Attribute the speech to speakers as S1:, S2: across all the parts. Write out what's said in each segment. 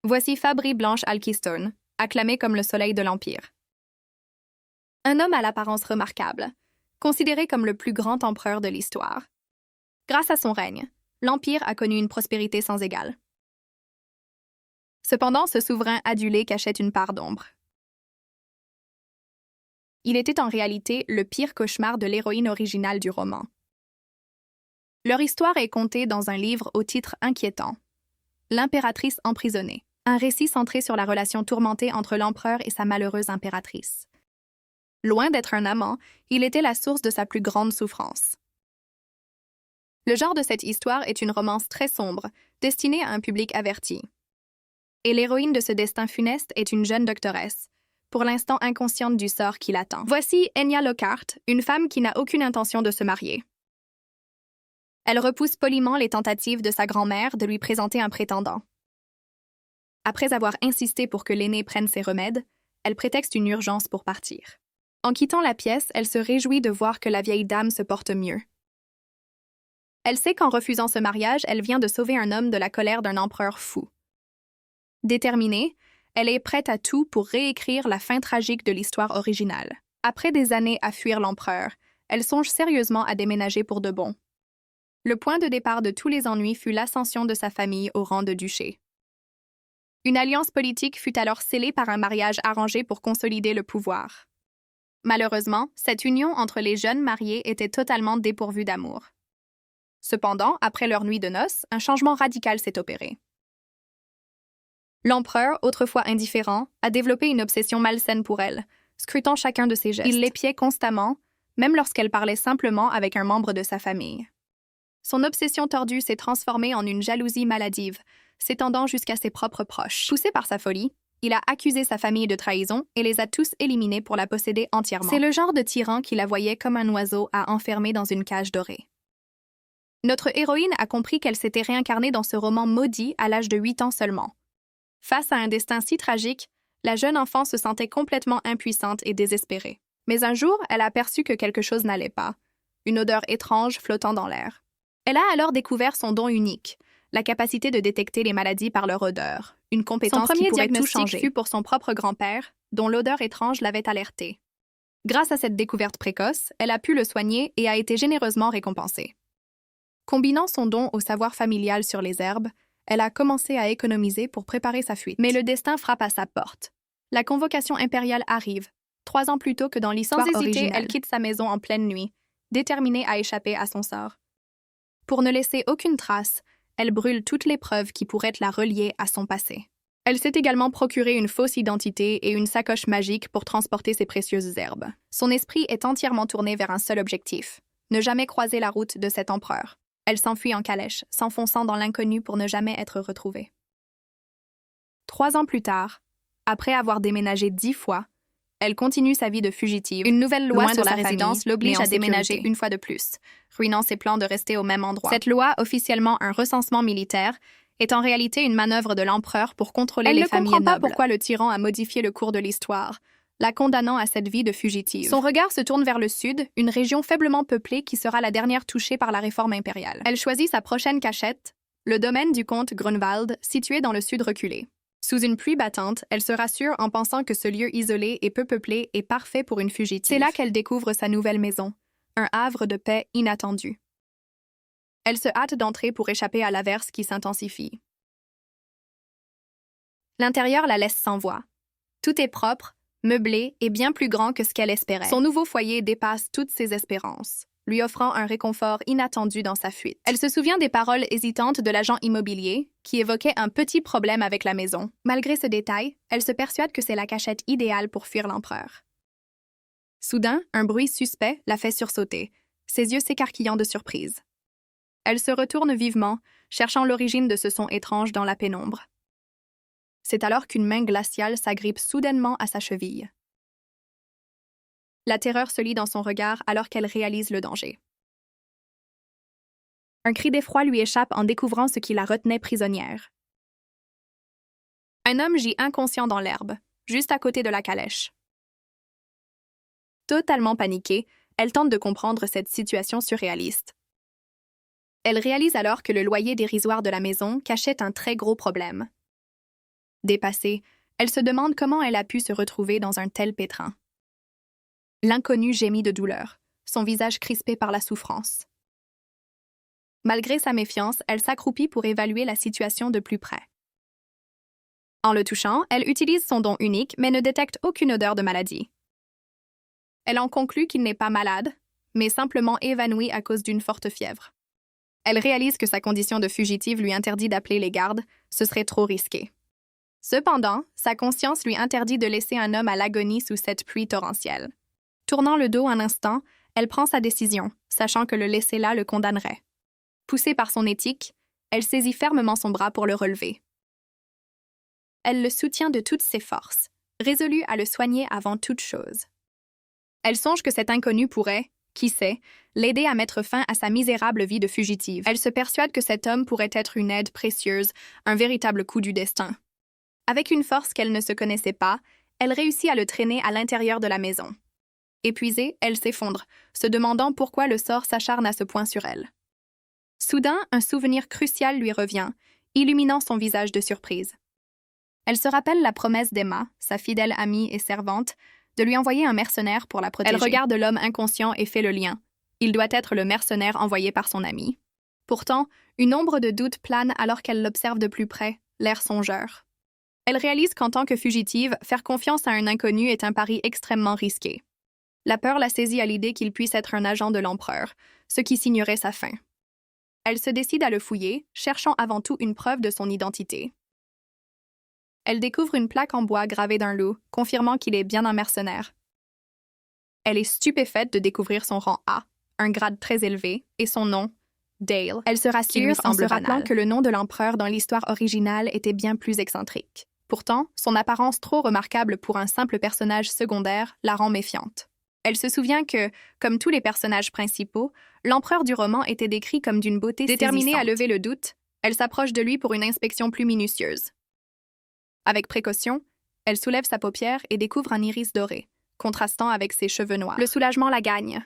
S1: Voici Fabri Blanche Alkistone, acclamé comme le soleil de l'Empire. Un homme à l'apparence remarquable, considéré comme le plus grand empereur de l'histoire. Grâce à son règne, l'Empire a connu une prospérité sans égale. Cependant, ce souverain adulé cachait une part d'ombre. Il était en réalité le pire cauchemar de l'héroïne originale du roman. Leur histoire est contée dans un livre au titre inquiétant, L'impératrice emprisonnée, un récit centré sur la relation tourmentée entre l'empereur et sa malheureuse impératrice. Loin d'être un amant, il était la source de sa plus grande souffrance. Le genre de cette histoire est une romance très sombre, destinée à un public averti. Et l'héroïne de ce destin funeste est une jeune doctoresse, pour l'instant inconsciente du sort qui l'attend. Voici Enya Lockhart, une femme qui n'a aucune intention de se marier. Elle repousse poliment les tentatives de sa grand-mère de lui présenter un prétendant. Après avoir insisté pour que l'aînée prenne ses remèdes, elle prétexte une urgence pour partir. En quittant la pièce, elle se réjouit de voir que la vieille dame se porte mieux. Elle sait qu'en refusant ce mariage, elle vient de sauver un homme de la colère d'un empereur fou. Déterminée, elle est prête à tout pour réécrire la fin tragique de l'histoire originale. Après des années à fuir l'empereur, elle songe sérieusement à déménager pour de bon. Le point de départ de tous les ennuis fut l'ascension de sa famille au rang de duché. Une alliance politique fut alors scellée par un mariage arrangé pour consolider le pouvoir. Malheureusement, cette union entre les jeunes mariés était totalement dépourvue d'amour. Cependant, après leur nuit de noces, un changement radical s'est opéré. L'empereur, autrefois indifférent, a développé une obsession malsaine pour elle, scrutant chacun de ses gestes. Il l'épiait constamment, même lorsqu'elle parlait simplement avec un membre de sa famille. Son obsession tordue s'est transformée en une jalousie maladive, s'étendant jusqu'à ses propres proches. Poussé par sa folie, il a accusé sa famille de trahison et les a tous éliminés pour la posséder entièrement. C'est le genre de tyran qui la voyait comme un oiseau à enfermer dans une cage dorée. Notre héroïne a compris qu'elle s'était réincarnée dans ce roman maudit à l'âge de 8 ans seulement. Face à un destin si tragique, la jeune enfant se sentait complètement impuissante et désespérée. Mais un jour, elle a aperçu que quelque chose n'allait pas, une odeur étrange flottant dans l'air. Elle a alors découvert son don unique, la capacité de détecter les maladies par leur odeur, une compétence qui pourrait tout changer. Fut pour son propre grand-père, dont l'odeur étrange l'avait alertée. Grâce à cette découverte précoce, elle a pu le soigner et a été généreusement récompensée. Combinant son don au savoir familial sur les herbes, elle a commencé à économiser pour préparer sa fuite. Mais le destin frappe à sa porte. La convocation impériale arrive, 3 ans plus tôt que dans l'histoire originale. Sans hésiter, elle quitte sa maison en pleine nuit, déterminée à échapper à son sort. Pour ne laisser aucune trace, elle brûle toutes les preuves qui pourraient la relier à son passé. Elle s'est également procuré une fausse identité et une sacoche magique pour transporter ses précieuses herbes. Son esprit est entièrement tourné vers un seul objectif, ne jamais croiser la route de cet empereur. Elle s'enfuit en calèche, s'enfonçant dans l'inconnu pour ne jamais être retrouvée. 3 ans plus tard, après avoir déménagé 10 fois, elle continue sa vie de fugitive. Une nouvelle loi sur la résidence l'oblige à déménager une fois de plus, ruinant ses plans de rester au même endroit. Cette loi, officiellement un recensement militaire, est en réalité une manœuvre de l'empereur pour contrôler les familles nobles. Elle ne comprend pas pourquoi le tyran a modifié le cours de l'histoire, la condamnant à cette vie de fugitive. Son regard se tourne vers le sud, une région faiblement peuplée qui sera la dernière touchée par la réforme impériale. Elle choisit sa prochaine cachette, le domaine du comte Grunwald, situé dans le sud reculé. Sous une pluie battante, elle se rassure en pensant que ce lieu isolé et peu peuplé est parfait pour une fugitive. C'est là qu'elle découvre sa nouvelle maison, un havre de paix inattendu. Elle se hâte d'entrer pour échapper à l'averse qui s'intensifie. L'intérieur la laisse sans voix. Tout est propre, meublé et bien plus grand que ce qu'elle espérait. Son nouveau foyer dépasse toutes ses espérances, lui offrant un réconfort inattendu dans sa fuite. Elle se souvient des paroles hésitantes de l'agent immobilier, qui évoquait un petit problème avec la maison. Malgré ce détail, elle se persuade que c'est la cachette idéale pour fuir l'empereur. Soudain, un bruit suspect la fait sursauter, ses yeux s'écarquillant de surprise. Elle se retourne vivement, cherchant l'origine de ce son étrange dans la pénombre. C'est alors qu'une main glaciale s'agrippe soudainement à sa cheville. La terreur se lit dans son regard alors qu'elle réalise le danger. Un cri d'effroi lui échappe en découvrant ce qui la retenait prisonnière. Un homme gît inconscient dans l'herbe, juste à côté de la calèche. Totalement paniquée, elle tente de comprendre cette situation surréaliste. Elle réalise alors que le loyer dérisoire de la maison cachait un très gros problème. Dépassée, elle se demande comment elle a pu se retrouver dans un tel pétrin. L'inconnu gémit de douleur, son visage crispé par la souffrance. Malgré sa méfiance, elle s'accroupit pour évaluer la situation de plus près. En le touchant, elle utilise son don unique, mais ne détecte aucune odeur de maladie. Elle en conclut qu'il n'est pas malade, mais simplement évanoui à cause d'une forte fièvre. Elle réalise que sa condition de fugitive lui interdit d'appeler les gardes, ce serait trop risqué. Cependant, sa conscience lui interdit de laisser un homme à l'agonie sous cette pluie torrentielle. Tournant le dos un instant, elle prend sa décision, sachant que le laisser là le condamnerait. Poussée par son éthique, elle saisit fermement son bras pour le relever. Elle le soutient de toutes ses forces, résolue à le soigner avant toute chose. Elle songe que cet inconnu pourrait, qui sait, l'aider à mettre fin à sa misérable vie de fugitive. Elle se persuade que cet homme pourrait être une aide précieuse, un véritable coup du destin. Avec une force qu'elle ne se connaissait pas, elle réussit à le traîner à l'intérieur de la maison. Épuisée, elle s'effondre, se demandant pourquoi le sort s'acharne à ce point sur elle. Soudain, un souvenir crucial lui revient, illuminant son visage de surprise. Elle se rappelle la promesse d'Emma, sa fidèle amie et servante, de lui envoyer un mercenaire pour la protéger. Elle regarde l'homme inconscient et fait le lien. Il doit être le mercenaire envoyé par son ami. Pourtant, une ombre de doute plane alors qu'elle l'observe de plus près, l'air songeur. Elle réalise qu'en tant que fugitive, faire confiance à un inconnu est un pari extrêmement risqué. La peur la saisit à l'idée qu'il puisse être un agent de l'empereur, ce qui signerait sa fin. Elle se décide à le fouiller, cherchant avant tout une preuve de son identité. Elle découvre une plaque en bois gravée d'un loup, confirmant qu'il est bien un mercenaire. Elle est stupéfaite de découvrir son rang A, un grade très élevé, et son nom, Dale. Elle se rassure en se rappelant que le nom de l'empereur dans l'histoire originale était bien plus excentrique. Pourtant, son apparence trop remarquable pour un simple personnage secondaire la rend méfiante. Elle se souvient que, comme tous les personnages principaux, l'empereur du roman était décrit comme d'une beauté déterminée à lever le doute, elle s'approche de lui pour une inspection plus minutieuse. Avec précaution, elle soulève sa paupière et découvre un iris doré, contrastant avec ses cheveux noirs. Le soulagement la gagne.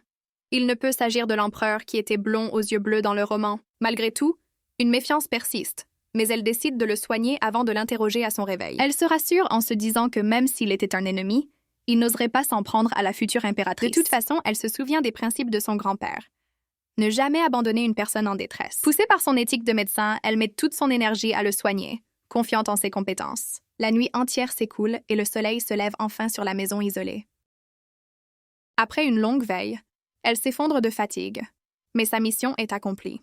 S1: Il ne peut s'agir de l'empereur qui était blond aux yeux bleus dans le roman. Malgré tout, une méfiance persiste, mais elle décide de le soigner avant de l'interroger à son réveil. Elle se rassure en se disant que même s'il était un ennemi, il n'oserait pas s'en prendre à la future impératrice. De toute façon, elle se souvient des principes de son grand-père. Ne jamais abandonner une personne en détresse. Poussée par son éthique de médecin, elle met toute son énergie à le soigner, confiante en ses compétences. La nuit entière s'écoule et le soleil se lève enfin sur la maison isolée. Après une longue veille, elle s'effondre de fatigue, mais sa mission est accomplie.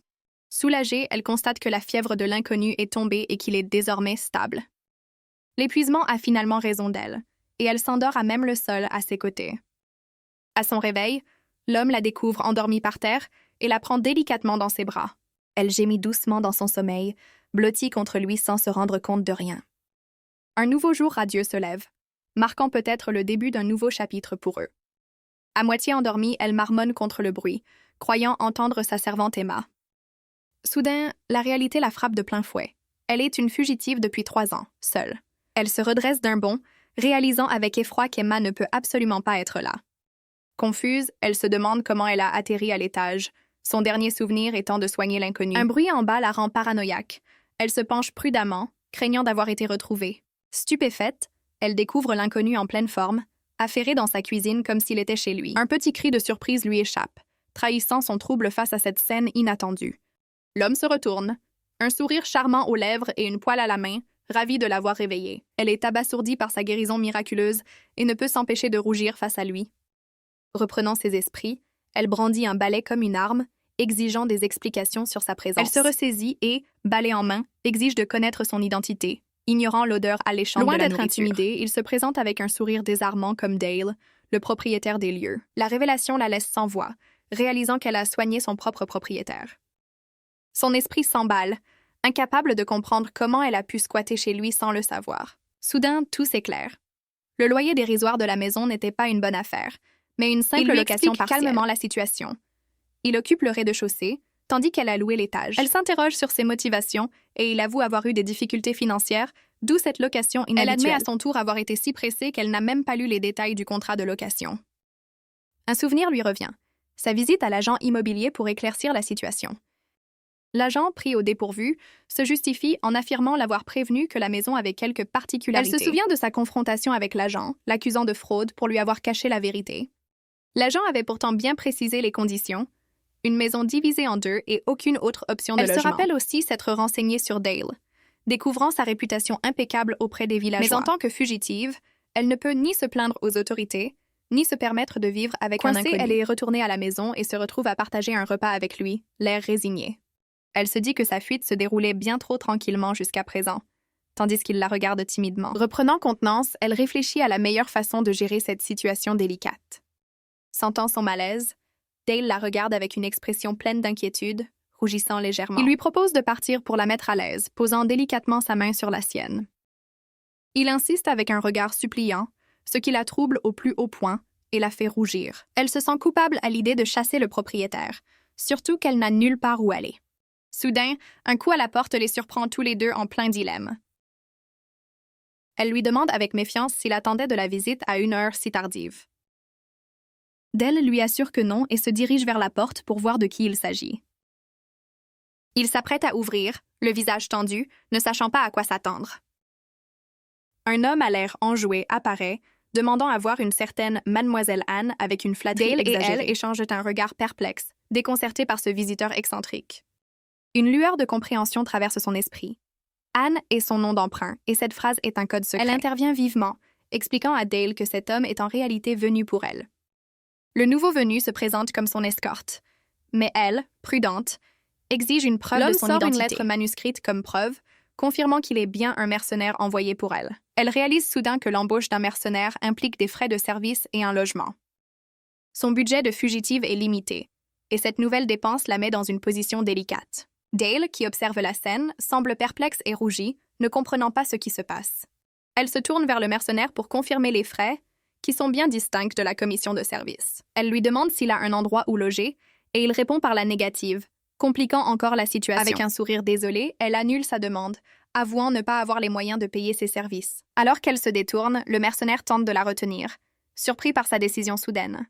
S1: Soulagée, elle constate que la fièvre de l'inconnu est tombée et qu'il est désormais stable. L'épuisement a finalement raison d'elle, et elle s'endort à même le sol à ses côtés. À son réveil, l'homme la découvre endormie par terre et la prend délicatement dans ses bras. Elle gémit doucement dans son sommeil, blottie contre lui sans se rendre compte de rien. Un nouveau jour radieux se lève, marquant peut-être le début d'un nouveau chapitre pour eux. À moitié endormie, elle marmonne contre le bruit, croyant entendre sa servante Emma. Soudain, la réalité la frappe de plein fouet. Elle est une fugitive depuis 3 ans, seule. Elle se redresse d'un bond, réalisant avec effroi qu'Emma ne peut absolument pas être là. Confuse, elle se demande comment elle a atterri à l'étage, son dernier souvenir étant de soigner l'inconnu. Un bruit en bas la rend paranoïaque. Elle se penche prudemment, craignant d'avoir été retrouvée. Stupéfaite, elle découvre l'inconnu en pleine forme, affairé dans sa cuisine comme s'il était chez lui. Un petit cri de surprise lui échappe, trahissant son trouble face à cette scène inattendue. L'homme se retourne, un sourire charmant aux lèvres et une poêle à la main, ravi de l'avoir réveillée. Elle est abasourdie par sa guérison miraculeuse et ne peut s'empêcher de rougir face à lui. Reprenant ses esprits, elle brandit un balai comme une arme, exigeant des explications sur sa présence. Elle se ressaisit et, balai en main, exige de connaître son identité, ignorant l'odeur alléchante de la nourriture. Loin d'être intimidé, il se présente avec un sourire désarmant comme Dale, le propriétaire des lieux. La révélation la laisse sans voix, réalisant qu'elle a soigné son propre propriétaire. Son esprit s'emballe, incapable de comprendre comment elle a pu squatter chez lui sans le savoir. Soudain, tout s'éclaire. Le loyer dérisoire de la maison n'était pas une bonne affaire, mais une simple location partielle. Calmement la situation. Il occupe le rez-de-chaussée, tandis qu'elle a loué l'étage. Elle s'interroge sur ses motivations et il avoue avoir eu des difficultés financières, d'où cette location inhabituelle. Elle admet à son tour avoir été si pressée qu'elle n'a même pas lu les détails du contrat de location. Un souvenir lui revient, sa visite à l'agent immobilier pour éclaircir la situation. L'agent, pris au dépourvu, se justifie en affirmant l'avoir prévenu que la maison avait quelques particularités. Elle se souvient de sa confrontation avec l'agent, l'accusant de fraude pour lui avoir caché la vérité. L'agent avait pourtant bien précisé les conditions, une maison divisée en deux et aucune autre option de logement. Elle se rappelle aussi s'être renseignée sur Dale, découvrant sa réputation impeccable auprès des villageois. Mais en tant que fugitive, elle ne peut ni se plaindre aux autorités, ni se permettre de vivre avec un inconnu. Elle est retournée à la maison et se retrouve à partager un repas avec lui, l'air résigné. Elle se dit que sa fuite se déroulait bien trop tranquillement jusqu'à présent, tandis qu'il la regarde timidement. Reprenant contenance, elle réfléchit à la meilleure façon de gérer cette situation délicate. Sentant son malaise, Dale la regarde avec une expression pleine d'inquiétude, rougissant légèrement. Il lui propose de partir pour la mettre à l'aise, posant délicatement sa main sur la sienne. Il insiste avec un regard suppliant, ce qui la trouble au plus haut point et la fait rougir. Elle se sent coupable à l'idée de chasser le propriétaire, surtout qu'elle n'a nulle part où aller. Soudain, un coup à la porte les surprend tous les deux en plein dilemme. Elle lui demande avec méfiance s'il attendait de la visite à une heure si tardive. Dale lui assure que non et se dirige vers la porte pour voir de qui il s'agit. Il s'apprête à ouvrir, le visage tendu, ne sachant pas à quoi s'attendre. Un homme à l'air enjoué apparaît, demandant à voir une certaine Mademoiselle Anne avec une flatterie exagérée. Dale et elle échangent un regard perplexe, déconcerté par ce visiteur excentrique. Une lueur de compréhension traverse son esprit. Anne est son nom d'emprunt, et cette phrase est un code secret. Elle intervient vivement, expliquant à Dale que cet homme est en réalité venu pour elle. Le nouveau venu se présente comme son escorte, mais elle, prudente, exige une preuve de son identité. L'homme sort une lettre manuscrite comme preuve, confirmant qu'il est bien un mercenaire envoyé pour elle. Elle réalise soudain que l'embauche d'un mercenaire implique des frais de service et un logement. Son budget de fugitive est limité, et cette nouvelle dépense la met dans une position délicate. Dale, qui observe la scène, semble perplexe et rougit, ne comprenant pas ce qui se passe. Elle se tourne vers le mercenaire pour confirmer les frais, qui sont bien distincts de la commission de service. Elle lui demande s'il a un endroit où loger, et il répond par la négative, compliquant encore la situation. Avec un sourire désolé, elle annule sa demande, avouant ne pas avoir les moyens de payer ses services. Alors qu'elle se détourne, le mercenaire tente de la retenir, surpris par sa décision soudaine.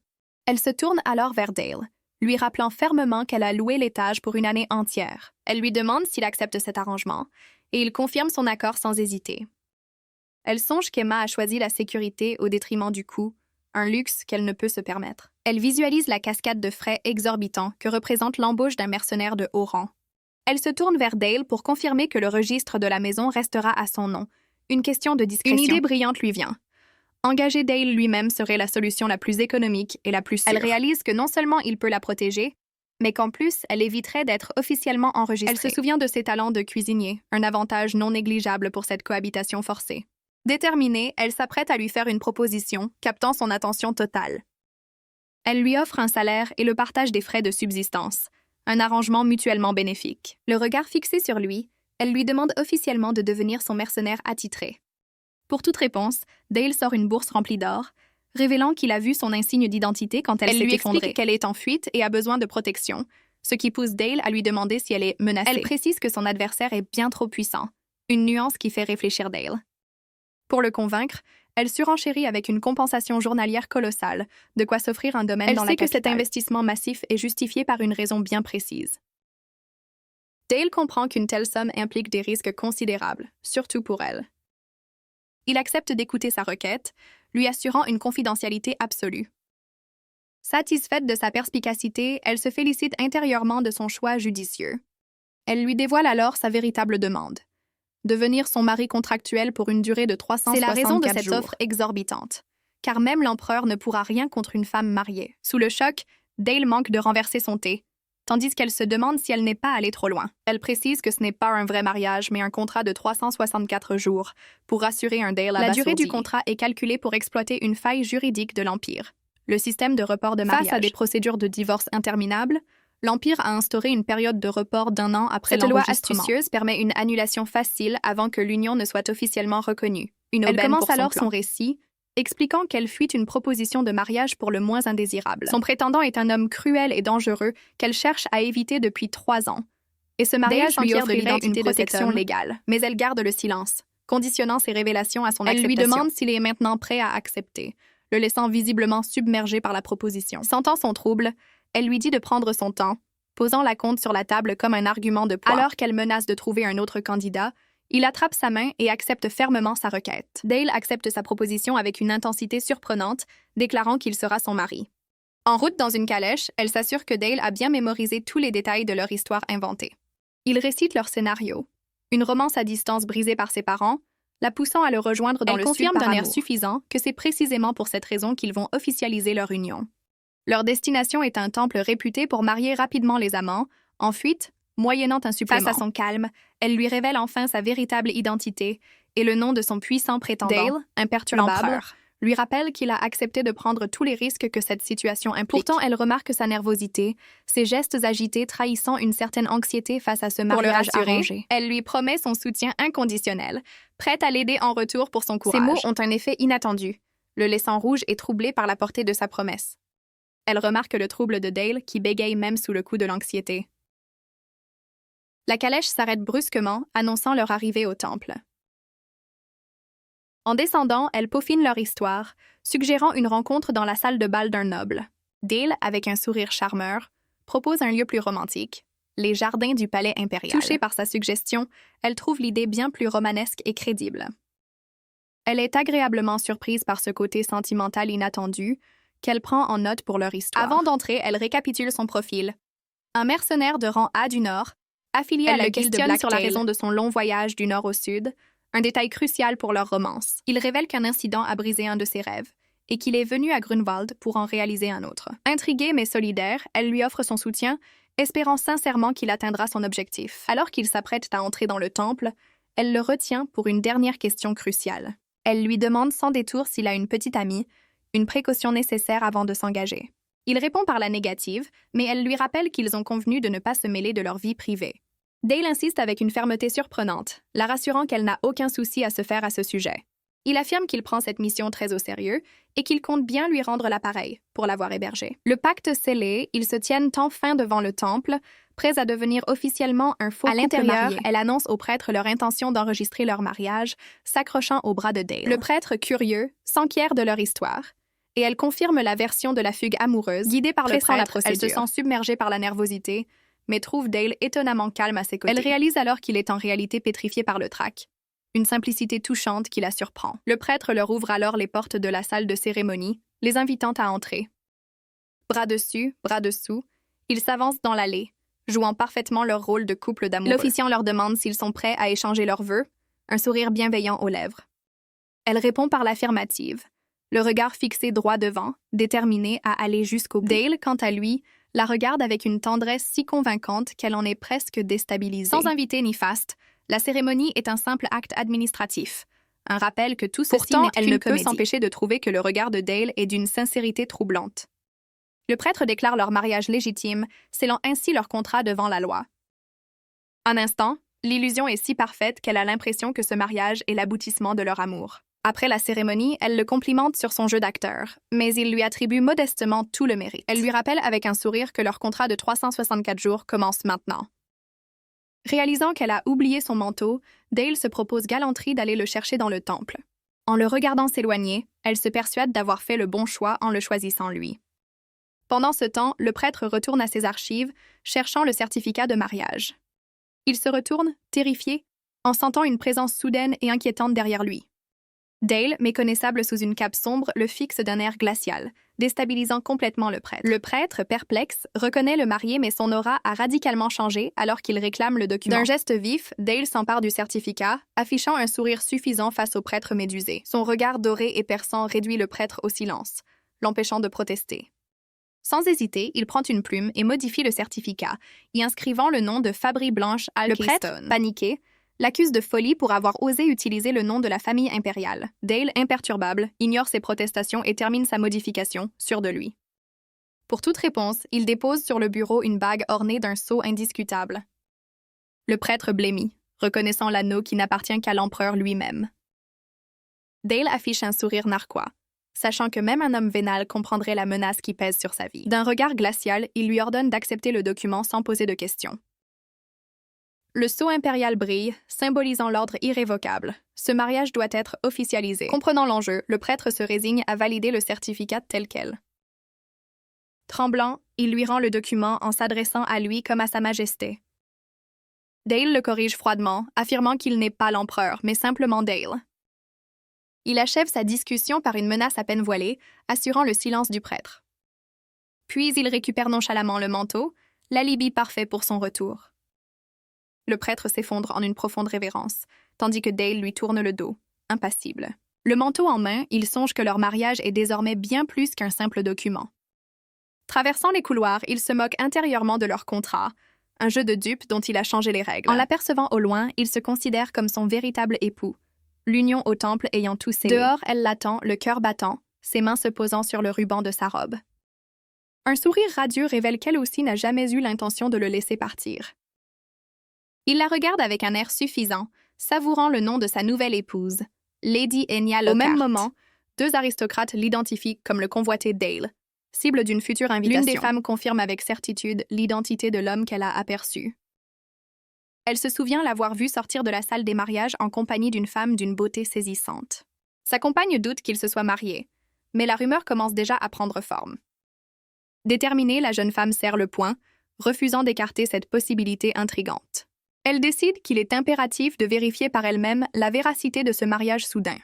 S1: Elle se tourne alors vers Dale, lui rappelant fermement qu'elle a loué l'étage pour une année entière. Elle lui demande s'il accepte cet arrangement, et il confirme son accord sans hésiter. Elle songe qu'Emma a choisi la sécurité au détriment du coût, un luxe qu'elle ne peut se permettre. Elle visualise la cascade de frais exorbitants que représente l'embauche d'un mercenaire de haut rang. Elle se tourne vers Dale pour confirmer que le registre de la maison restera à son nom. Une question de discrétion. Une idée brillante lui vient. Engager Dale lui-même serait la solution la plus économique et la plus sûre. Elle réalise que non seulement il peut la protéger, mais qu'en plus, elle éviterait d'être officiellement enregistrée. Elle se souvient de ses talents de cuisinier, un avantage non négligeable pour cette cohabitation forcée. Déterminée, elle s'apprête à lui faire une proposition, captant son attention totale. Elle lui offre un salaire et le partage des frais de subsistance, un arrangement mutuellement bénéfique. Le regard fixé sur lui, elle lui demande officiellement de devenir son mercenaire attitré. Pour toute réponse, Dale sort une bourse remplie d'or, révélant qu'il a vu son insigne d'identité quand elle s'est effondrée. Elle lui explique qu'elle est en fuite et a besoin de protection, ce qui pousse Dale à lui demander si elle est menacée. Elle précise que son adversaire est bien trop puissant, une nuance qui fait réfléchir Dale. Pour le convaincre, elle surenchérit avec une compensation journalière colossale, de quoi s'offrir un domaine dans la capitale. Elle sait que cet investissement massif est justifié par une raison bien précise. Dale comprend qu'une telle somme implique des risques considérables, surtout pour elle. Il accepte d'écouter sa requête, lui assurant une confidentialité absolue. Satisfaite de sa perspicacité, elle se félicite intérieurement de son choix judicieux. Elle lui dévoile alors sa véritable demande. Devenir son mari contractuel pour une durée de 364 jours. C'est la raison de cette offre exorbitante, car même l'empereur ne pourra rien contre une femme mariée. Sous le choc, Dale manque de renverser son thé, tandis qu'elle se demande si elle n'est pas allée trop loin. Elle précise que ce n'est pas un vrai mariage, mais un contrat de 364 jours, pour rassurer un Dale abasourdi. La durée du contrat est calculée pour exploiter une faille juridique de l'Empire, le système de report de mariage. Face à des procédures de divorce interminables, l'Empire a instauré une période de report d'1 an après l'enregistrement. Cette loi astucieuse permet une annulation facile avant que l'union ne soit officiellement reconnue. Elle commence alors son récit, expliquant qu'elle fuit une proposition de mariage pour le moins indésirable. Son prétendant est un homme cruel et dangereux qu'elle cherche à éviter depuis 3 ans. Et ce mariage lui offre une protection légale. Mais elle garde le silence, conditionnant ses révélations à son acceptation. Elle lui demande s'il est maintenant prêt à accepter, le laissant visiblement submergé par la proposition. Sentant son trouble, elle lui dit de prendre son temps, posant la compte sur la table comme un argument de poids. Alors qu'elle menace de trouver un autre candidat, il attrape sa main et accepte fermement sa requête. Dale accepte sa proposition avec une intensité surprenante, déclarant qu'il sera son mari. En route dans une calèche, elle s'assure que Dale a bien mémorisé tous les détails de leur histoire inventée. Ils récitent leur scénario. Une romance à distance brisée par ses parents, la poussant à le rejoindre dans le sud par amour. Elle confirme d'un air suffisant que c'est précisément pour cette raison qu'ils vont officialiser leur union. Leur destination est un temple réputé pour marier rapidement les amants, en fuite, moyennant un supplément. Face à son calme, elle lui révèle enfin sa véritable identité et le nom de son puissant prétendant. Dale, imperturbable, lui rappelle qu'il a accepté de prendre tous les risques que cette situation implique. Pourtant, elle remarque sa nervosité, ses gestes agités trahissant une certaine anxiété face à ce mariage arrangé. Elle lui promet son soutien inconditionnel, prête à l'aider en retour pour son courage. Ces mots ont un effet inattendu, le laissant rouge et troublé par la portée de sa promesse. Elle remarque le trouble de Dale, qui bégaye même sous le coup de l'anxiété. La calèche s'arrête brusquement, annonçant leur arrivée au temple. En descendant, elles peaufinent leur histoire, suggérant une rencontre dans la salle de bal d'un noble. Dale, avec un sourire charmeur, propose un lieu plus romantique, les jardins du palais impérial. Touchée par sa suggestion, elle trouve l'idée bien plus romanesque et crédible. Elle est agréablement surprise par ce côté sentimental inattendu qu'elle prend en note pour leur histoire. Avant d'entrer, elle récapitule son profil. Un mercenaire de rang A du Nord, affilié à la guilde Blacktail sur la raison de son long voyage du Nord au Sud, un détail crucial pour leur romance. Il révèle qu'un incident a brisé un de ses rêves et qu'il est venu à Grunwald pour en réaliser un autre. Intriguée mais solidaire, elle lui offre son soutien, espérant sincèrement qu'il atteindra son objectif. Alors qu'il s'apprête à entrer dans le temple, elle le retient pour une dernière question cruciale. Elle lui demande sans détour s'il a une petite amie, une précaution nécessaire avant de s'engager. Il répond par la négative, mais elle lui rappelle qu'ils ont convenu de ne pas se mêler de leur vie privée. Dale insiste avec une fermeté surprenante, la rassurant qu'elle n'a aucun souci à se faire à ce sujet. Il affirme qu'il prend cette mission très au sérieux et qu'il compte bien lui rendre l'appareil pour l'avoir hébergé. Le pacte scellé, ils se tiennent enfin devant le temple, prêts à devenir officiellement un faux couple marié. À l'intérieur, elle annonce au prêtre leur intention d'enregistrer leur mariage, s'accrochant au bras de Dale. Le prêtre, curieux, s'enquiert de leur histoire, et elle confirme la version de la fugue amoureuse. Guidée par le prêtre, elle se sent submergée par la nervosité, mais trouve Dale étonnamment calme à ses côtés. Elle réalise alors qu'il est en réalité pétrifié par le trac. Une simplicité touchante qui la surprend. Le prêtre leur ouvre alors les portes de la salle de cérémonie, les invitant à entrer. Bras dessus, bras dessous, ils s'avancent dans l'allée, jouant parfaitement leur rôle de couple d'amoureux. L'officiant leur demande s'ils sont prêts à échanger leurs vœux, un sourire bienveillant aux lèvres. Elle répond par l'affirmative, le regard fixé droit devant, déterminée à aller jusqu'au bout. Dale, quant à lui, la regarde avec une tendresse si convaincante qu'elle en est presque déstabilisée. Sans invité ni faste, la cérémonie est un simple acte administratif. Un rappel que tout ceci n'est qu'elle ne peut s'empêcher de trouver que le regard de Dale est d'une sincérité troublante. Le prêtre déclare leur mariage légitime, scellant ainsi leur contrat devant la loi. Un instant, l'illusion est si parfaite qu'elle a l'impression que ce mariage est l'aboutissement de leur amour. Après la cérémonie, elle le complimente sur son jeu d'acteur, mais il lui attribue modestement tout le mérite. Elle lui rappelle avec un sourire que leur contrat de 364 jours commence maintenant. Réalisant qu'elle a oublié son manteau, Dale se propose galanterie d'aller le chercher dans le temple. En le regardant s'éloigner, elle se persuade d'avoir fait le bon choix en le choisissant lui. Pendant ce temps, le prêtre retourne à ses archives, cherchant le certificat de mariage. Il se retourne, terrifié, en sentant une présence soudaine et inquiétante derrière lui. Dale, méconnaissable sous une cape sombre, le fixe d'un air glacial, déstabilisant complètement le prêtre. Le prêtre, perplexe, reconnaît le marié mais son aura a radicalement changé alors qu'il réclame le document. D'un geste vif, Dale s'empare du certificat, affichant un sourire suffisant face au prêtre médusé. Son regard doré et perçant réduit le prêtre au silence, l'empêchant de protester. Sans hésiter, il prend une plume et modifie le certificat, y inscrivant le nom de Fabry Blanche Alkeystone. Le prêtre, paniqué, l'accuse de folie pour avoir osé utiliser le nom de la famille impériale. Dale, imperturbable, ignore ses protestations et termine sa modification, sûr de lui. Pour toute réponse, il dépose sur le bureau une bague ornée d'un sceau indiscutable. Le prêtre blêmit, reconnaissant l'anneau qui n'appartient qu'à l'empereur lui-même. Dale affiche un sourire narquois, sachant que même un homme vénal comprendrait la menace qui pèse sur sa vie. D'un regard glacial, il lui ordonne d'accepter le document sans poser de questions. Le sceau impérial brille, symbolisant l'ordre irrévocable. Ce mariage doit être officialisé. Comprenant l'enjeu, le prêtre se résigne à valider le certificat tel quel. Tremblant, il lui rend le document en s'adressant à lui comme à Sa Majesté. Dale le corrige froidement, affirmant qu'il n'est pas l'empereur, mais simplement Dale. Il achève sa discussion par une menace à peine voilée, assurant le silence du prêtre. Puis il récupère nonchalamment le manteau, l'alibi parfait pour son retour. Le prêtre s'effondre en une profonde révérence, tandis que Dale lui tourne le dos, impassible. Le manteau en main, il songe que leur mariage est désormais bien plus qu'un simple document. Traversant les couloirs, il se moque intérieurement de leur contrat, un jeu de dupes dont il a changé les règles. En l'apercevant au loin, il se considère comme son véritable époux, l'union au temple ayant tout scellé. Dehors, elle l'attend, le cœur battant, ses mains se posant sur le ruban de sa robe. Un sourire radieux révèle qu'elle aussi n'a jamais eu l'intention de le laisser partir. Il la regarde avec un air suffisant, savourant le nom de sa nouvelle épouse, Lady Enya Lockhart. Au même moment, deux aristocrates l'identifient comme le convoité Dale, cible d'une future invitation. L'une des femmes confirme avec certitude l'identité de l'homme qu'elle a aperçu. Elle se souvient l'avoir vu sortir de la salle des mariages en compagnie d'une femme d'une beauté saisissante. Sa compagne doute qu'il se soit marié, mais la rumeur commence déjà à prendre forme. Déterminée, la jeune femme serre le poing, refusant d'écarter cette possibilité intrigante. Elle décide qu'il est impératif de vérifier par elle-même la véracité de ce mariage soudain.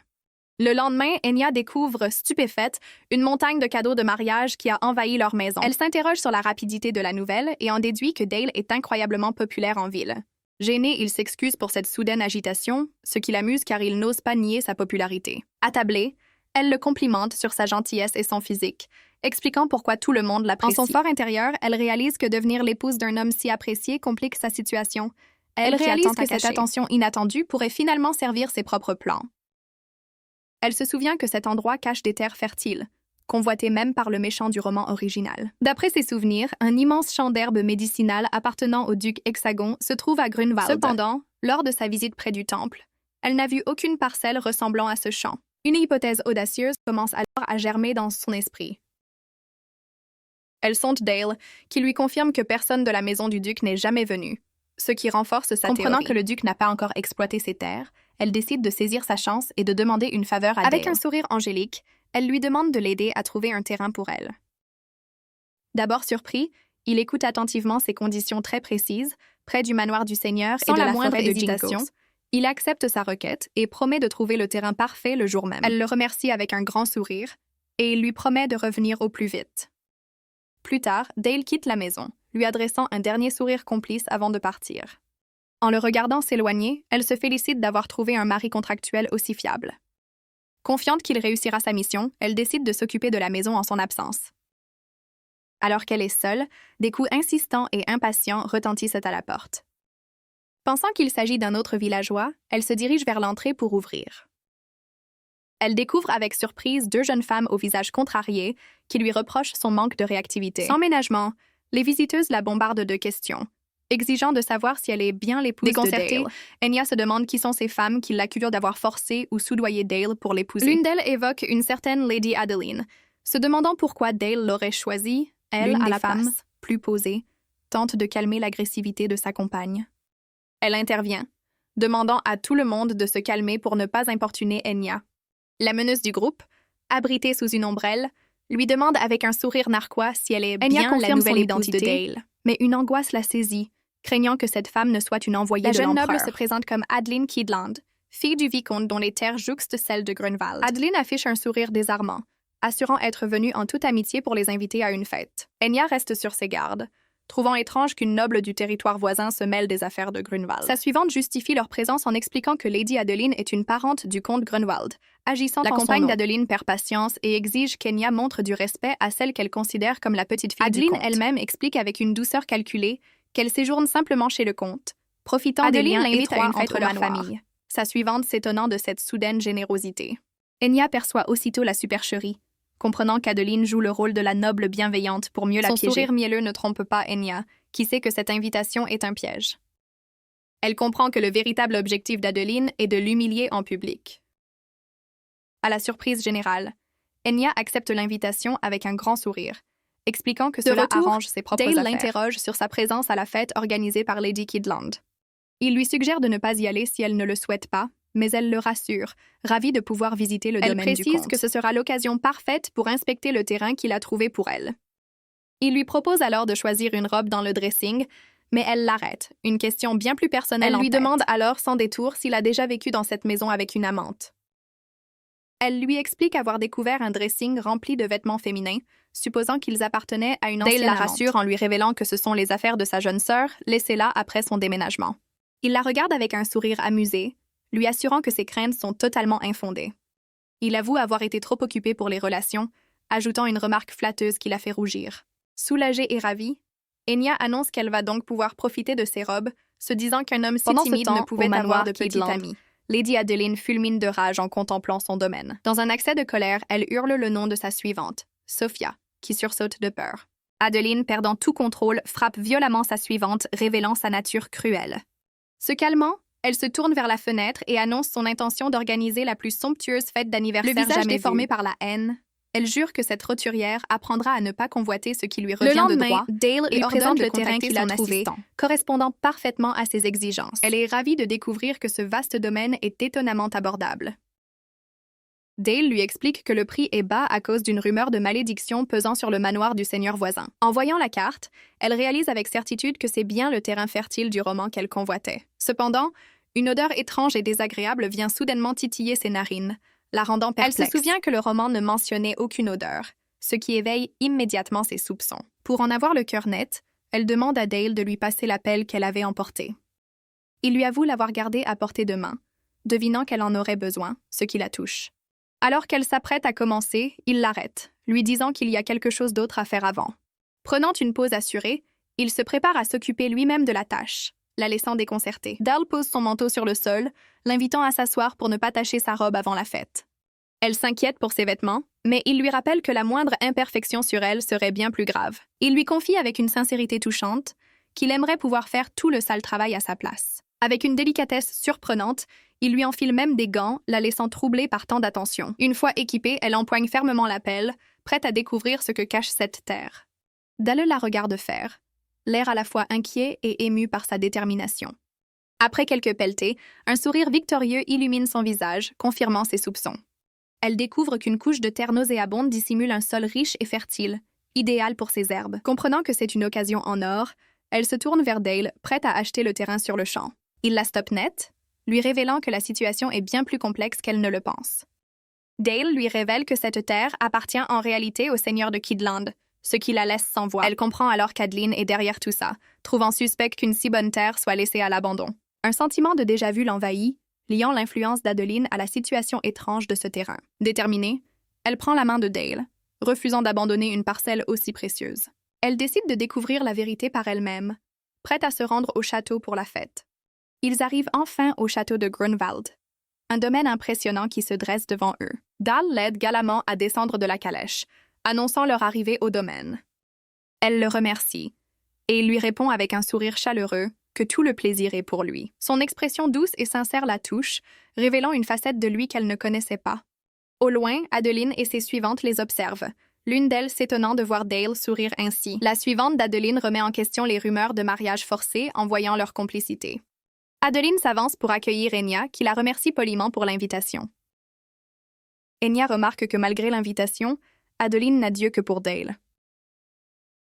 S1: Le lendemain, Enya découvre, stupéfaite, une montagne de cadeaux de mariage qui a envahi leur maison. Elle s'interroge sur la rapidité de la nouvelle et en déduit que Dale est incroyablement populaire en ville. Gêné, il s'excuse pour cette soudaine agitation, ce qui l'amuse car il n'ose pas nier sa popularité. Attablée, elle le complimente sur sa gentillesse et son physique, expliquant pourquoi tout le monde l'apprécie. En son fort intérieur, elle réalise que devenir l'épouse d'un homme si apprécié complique sa situation. Elle réalise que cette attention inattendue pourrait finalement servir ses propres plans. Elle se souvient que cet endroit cache des terres fertiles, convoitées même par le méchant du roman original. D'après ses souvenirs, un immense champ d'herbes médicinales appartenant au duc Hexagon se trouve à Grunwald. Cependant, lors de sa visite près du temple, elle n'a vu aucune parcelle ressemblant à ce champ. Une hypothèse audacieuse commence alors à germer dans son esprit. Elle sonde Dale, qui lui confirme que personne de la maison du duc n'est jamais venu, ce qui renforce sa théorie. Comprenant que le duc n'a pas encore exploité ses terres, elle décide de saisir sa chance et de demander une faveur à Dale. Avec un sourire angélique, elle lui demande de l'aider à trouver un terrain pour elle. D'abord surpris, il écoute attentivement ses conditions très précises, près du manoir du seigneur et de la forêt de hésitation. Il accepte sa requête et promet de trouver le terrain parfait le jour même. Elle le remercie avec un grand sourire et il lui promet de revenir au plus vite. Plus tard, Dale quitte la maison, lui adressant un dernier sourire complice avant de partir. En le regardant s'éloigner, elle se félicite d'avoir trouvé un mari contractuel aussi fiable. Confiante qu'il réussira sa mission, elle décide de s'occuper de la maison en son absence. Alors qu'elle est seule, des coups insistants et impatients retentissent à la porte. Pensant qu'il s'agit d'un autre villageois, elle se dirige vers l'entrée pour ouvrir. Elle découvre avec surprise deux jeunes femmes au visage contrarié qui lui reprochent son manque de réactivité. Sans ménagement, les visiteuses la bombardent de questions, exigeant de savoir si elle est bien l'épouse de Dale. Enya se demande qui sont ces femmes qui l'accusent d'avoir forcé ou soudoyé Dale pour l'épouser. L'une d'elles évoque une certaine Lady Adeline, se demandant pourquoi Dale l'aurait choisie, elle, à la femme, plus posée, tente de calmer l'agressivité de sa compagne. Elle intervient, demandant à tout le monde de se calmer pour ne pas importuner Enya. La meneuse du groupe, abritée sous une ombrelle, lui demande avec un sourire narquois si elle est bien la nouvelle épouse de Dale. Mais une angoisse la saisit, craignant que cette femme ne soit une envoyée de l'empereur. La jeune noble se présente comme Adeline Kidland, fille du vicomte dont les terres jouxtent celles de Grunwald. Adeline affiche un sourire désarmant, assurant être venue en toute amitié pour les inviter à une fête. Enya reste sur ses gardes, trouvant étrange qu'une noble du territoire voisin se mêle des affaires de Grunwald. Sa suivante justifie leur présence en expliquant que Lady Adeline est une parente du comte Grunwald, agissant en son nom. La compagne d'Adeline perd patience et exige qu'Enya montre du respect à celle qu'elle considère comme la petite fille du comte. Adeline elle-même explique avec une douceur calculée qu'elle séjourne simplement chez le comte, profitant des liens étroits entre leur famille. Sa suivante s'étonnant de cette soudaine générosité. Enya perçoit aussitôt la supercherie, comprenant qu'Adeline joue le rôle de la noble bienveillante pour mieux la piéger. Son sourire mielleux ne trompe pas Enya, qui sait que cette invitation est un piège. Elle comprend que le véritable objectif d'Adeline est de l'humilier en public. À la surprise générale, Enya accepte l'invitation avec un grand sourire, expliquant que cela arrange ses propres affaires. Dale l'interroge sur sa présence à la fête organisée par Lady Kidland. Il lui suggère de ne pas y aller si elle ne le souhaite pas, mais elle le rassure, ravie de pouvoir visiter le domaine du comte. Elle précise que ce sera l'occasion parfaite pour inspecter le terrain qu'il a trouvé pour elle. Il lui propose alors de choisir une robe dans le dressing, mais elle l'arrête, une question bien plus personnelle en tête. Elle lui demande alors sans détour s'il a déjà vécu dans cette maison avec une amante. Elle lui explique avoir découvert un dressing rempli de vêtements féminins, supposant qu'ils appartenaient à une ancienne amante. Dale la rassure en lui révélant que ce sont les affaires de sa jeune sœur, laissée là après son déménagement. Il la regarde avec un sourire amusé, lui assurant que ses craintes sont totalement infondées. Il avoue avoir été trop occupé pour les relations, ajoutant une remarque flatteuse qui la fait rougir. Soulagée et ravie, Enya annonce qu'elle va donc pouvoir profiter de ses robes, se disant qu'un homme si timide ne pouvait avoir de petite amie. Lady Adeline fulmine de rage en contemplant son domaine. Dans un accès de colère, elle hurle le nom de sa suivante, Sophia, qui sursaute de peur. Adeline, perdant tout contrôle, frappe violemment sa suivante, révélant sa nature cruelle. Se calmant, elle se tourne vers la fenêtre et annonce son intention d'organiser la plus somptueuse fête d'anniversaire jamais vue. Le visage déformé par la haine, elle jure que cette roturière apprendra à ne pas convoiter ce qui lui revient de droit. Dale lui présente le terrain qu'il a trouvé, correspondant parfaitement à ses exigences. Elle est ravie de découvrir que ce vaste domaine est étonnamment abordable. Dale lui explique que le prix est bas à cause d'une rumeur de malédiction pesant sur le manoir du seigneur voisin. En voyant la carte, elle réalise avec certitude que c'est bien le terrain fertile du roman qu'elle convoitait. Cependant, une odeur étrange et désagréable vient soudainement titiller ses narines, la rendant perplexe. Elle se souvient que le roman ne mentionnait aucune odeur, ce qui éveille immédiatement ses soupçons. Pour en avoir le cœur net, elle demande à Dale de lui passer la pelle qu'elle avait emportée. Il lui avoue l'avoir gardée à portée de main, devinant qu'elle en aurait besoin, ce qui la touche. Alors qu'elle s'apprête à commencer, il l'arrête, lui disant qu'il y a quelque chose d'autre à faire avant. Prenant une pause assurée, il se prépare à s'occuper lui-même de la tâche, la laissant déconcertée. Dale pose son manteau sur le sol, l'invitant à s'asseoir pour ne pas tacher sa robe avant la fête. Elle s'inquiète pour ses vêtements, mais il lui rappelle que la moindre imperfection sur elle serait bien plus grave. Il lui confie avec une sincérité touchante qu'il aimerait pouvoir faire tout le sale travail à sa place. Avec une délicatesse surprenante, il lui enfile même des gants, la laissant troublée par tant d'attention. Une fois équipée, elle empoigne fermement la pelle, prête à découvrir ce que cache cette terre. Dale la regarde faire, l'air à la fois inquiet et ému par sa détermination. Après quelques pelletées, un sourire victorieux illumine son visage, confirmant ses soupçons. Elle découvre qu'une couche de terre nauséabonde dissimule un sol riche et fertile, idéal pour ses herbes. Comprenant que c'est une occasion en or, elle se tourne vers Dale, prête à acheter le terrain sur le champ. Il la stoppe net, lui révélant que la situation est bien plus complexe qu'elle ne le pense. Dale lui révèle que cette terre appartient en réalité au seigneur de Kidland, ce qui la laisse sans voix. Elle comprend alors qu'Adeline est derrière tout ça, trouvant suspect qu'une si bonne terre soit laissée à l'abandon. Un sentiment de déjà-vu l'envahit, liant l'influence d'Adeline à la situation étrange de ce terrain. Déterminée, elle prend la main de Dale, refusant d'abandonner une parcelle aussi précieuse. Elle décide de découvrir la vérité par elle-même, prête à se rendre au château pour la fête. Ils arrivent enfin au château de Grunwald, un domaine impressionnant qui se dresse devant eux. Dale l'aide galamment à descendre de la calèche, annonçant leur arrivée au domaine. Elle le remercie, et il lui répond avec un sourire chaleureux que tout le plaisir est pour lui. Son expression douce et sincère la touche, révélant une facette de lui qu'elle ne connaissait pas. Au loin, Adeline et ses suivantes les observent, l'une d'elles s'étonnant de voir Dale sourire ainsi. La suivante d'Adeline remet en question les rumeurs de mariage forcé en voyant leur complicité. Adeline s'avance pour accueillir Enya, qui la remercie poliment pour l'invitation. Enya remarque que malgré l'invitation, Adeline n'a d'yeux que pour Dale.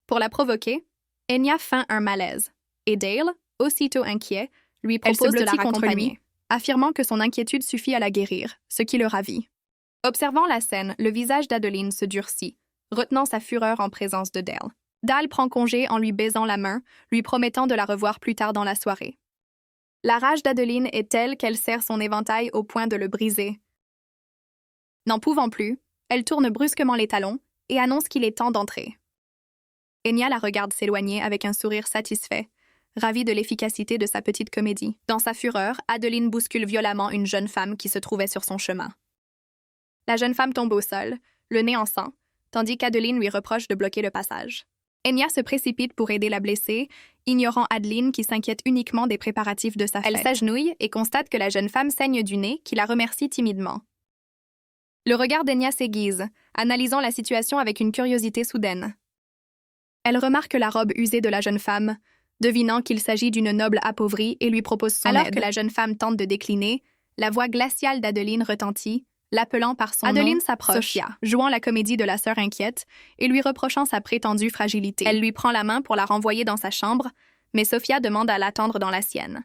S1: Pour la provoquer, Enya feint un malaise, et Dale, aussitôt inquiet, lui propose de la raccompagner, affirmant que son inquiétude suffit à la guérir, ce qui le ravit. Observant la scène, le visage d'Adeline se durcit, retenant sa fureur en présence de Dale. Dale prend congé en lui baisant la main, lui promettant de la revoir plus tard dans la soirée. La rage d'Adeline est telle qu'elle serre son éventail au point de le briser. N'en pouvant plus, elle tourne brusquement les talons et annonce qu'il est temps d'entrer. Enya la regarde s'éloigner avec un sourire satisfait, ravie de l'efficacité de sa petite comédie. Dans sa fureur, Adeline bouscule violemment une jeune femme qui se trouvait sur son chemin. La jeune femme tombe au sol, le nez en sang, tandis qu'Adeline lui reproche de bloquer le passage. Enya se précipite pour aider la blessée, ignorant Adeline qui s'inquiète uniquement des préparatifs de sa fête. Elle s'agenouille et constate que la jeune femme saigne du nez, qui la remercie timidement. Le regard d'Enya s'aiguise, analysant la situation avec une curiosité soudaine. Elle remarque la robe usée de la jeune femme, devinant qu'il s'agit d'une noble appauvrie et lui propose son aide. Alors que la jeune femme tente de décliner, la voix glaciale d'Adeline retentit, l'appelant par son nom.
S2: Adeline s'approche,
S1: Sophia, jouant la comédie de la sœur inquiète et lui reprochant sa prétendue fragilité. Elle lui prend la main pour la renvoyer dans sa chambre, mais Sophia demande à l'attendre dans la sienne.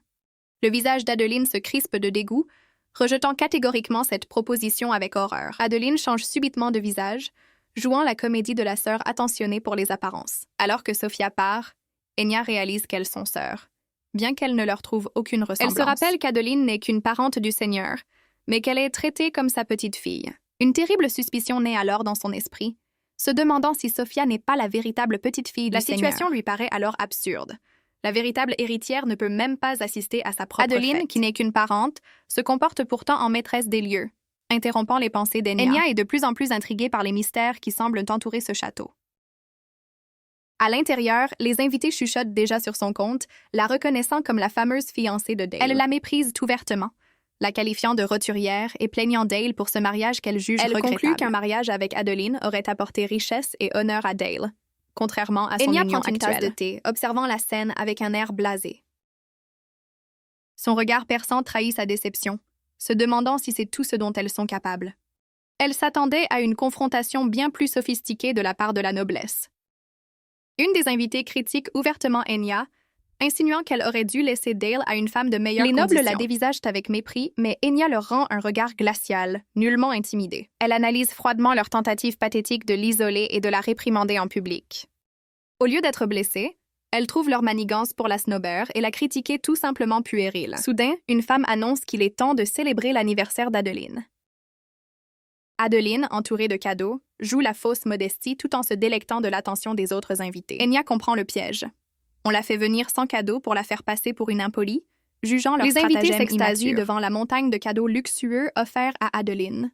S1: Le visage d'Adeline se crispe de dégoût, rejetant catégoriquement cette proposition avec horreur. Adeline change subitement de visage, jouant la comédie de la sœur attentionnée pour les apparences. Alors que Sophia part, Enya réalise qu'elles sont sœurs, bien qu'elle ne leur trouve aucune ressemblance. Elle se rappelle qu'Adeline n'est qu'une parente du Seigneur, mais qu'elle est traitée comme sa petite fille. Une terrible suspicion naît alors dans son esprit, se demandant si Sophia n'est pas la véritable petite fille du Seigneur. La situation lui paraît alors absurde. La véritable héritière ne peut même pas assister à sa propre
S2: Adeline,
S1: fête. Qui n'est qu'une parente, se comporte pourtant en maîtresse des lieux, interrompant les pensées d'Enya. Enya est de plus en plus intriguée par les mystères qui semblent entourer ce château. À l'intérieur, les invités chuchotent déjà sur son compte, la reconnaissant comme la fameuse fiancée de Dale. Elle la méprise tout ouvertement, la qualifiant de roturière et plaignant Dale pour ce mariage qu'elle juge regrettable. Elle conclut qu'un mariage avec Adeline aurait apporté richesse et honneur à Dale, contrairement à son union actuelle. Enya prend une tasse de thé, observant la scène avec un air blasé. Son regard perçant trahit sa déception, se demandant si c'est tout ce dont elles sont capables. Elle s'attendait à une confrontation bien plus sophistiquée de la part de la noblesse. Une des invitées critique ouvertement Enya, insinuant qu'elle aurait dû laisser Dale à une femme de meilleure condition. Les nobles la dévisagent avec mépris, mais Enya leur rend un regard glacial, nullement intimidé. Elle analyse froidement leur tentative pathétique de l'isoler et de la réprimander en public. Au lieu d'être blessée, elle trouve leur manigance pour la snobber et la critiquer tout simplement puérile. Soudain, une femme annonce qu'il est temps de célébrer l'anniversaire d'Adeline. Adeline, entourée de cadeaux, joue la fausse modestie tout en se délectant de l'attention des autres invités. Enya comprend le piège. On la fait venir sans cadeaux pour la faire passer pour une impolie, jugeant leur stratagème immature. Les invités s'extasient devant la montagne de cadeaux luxueux offerts à Adeline.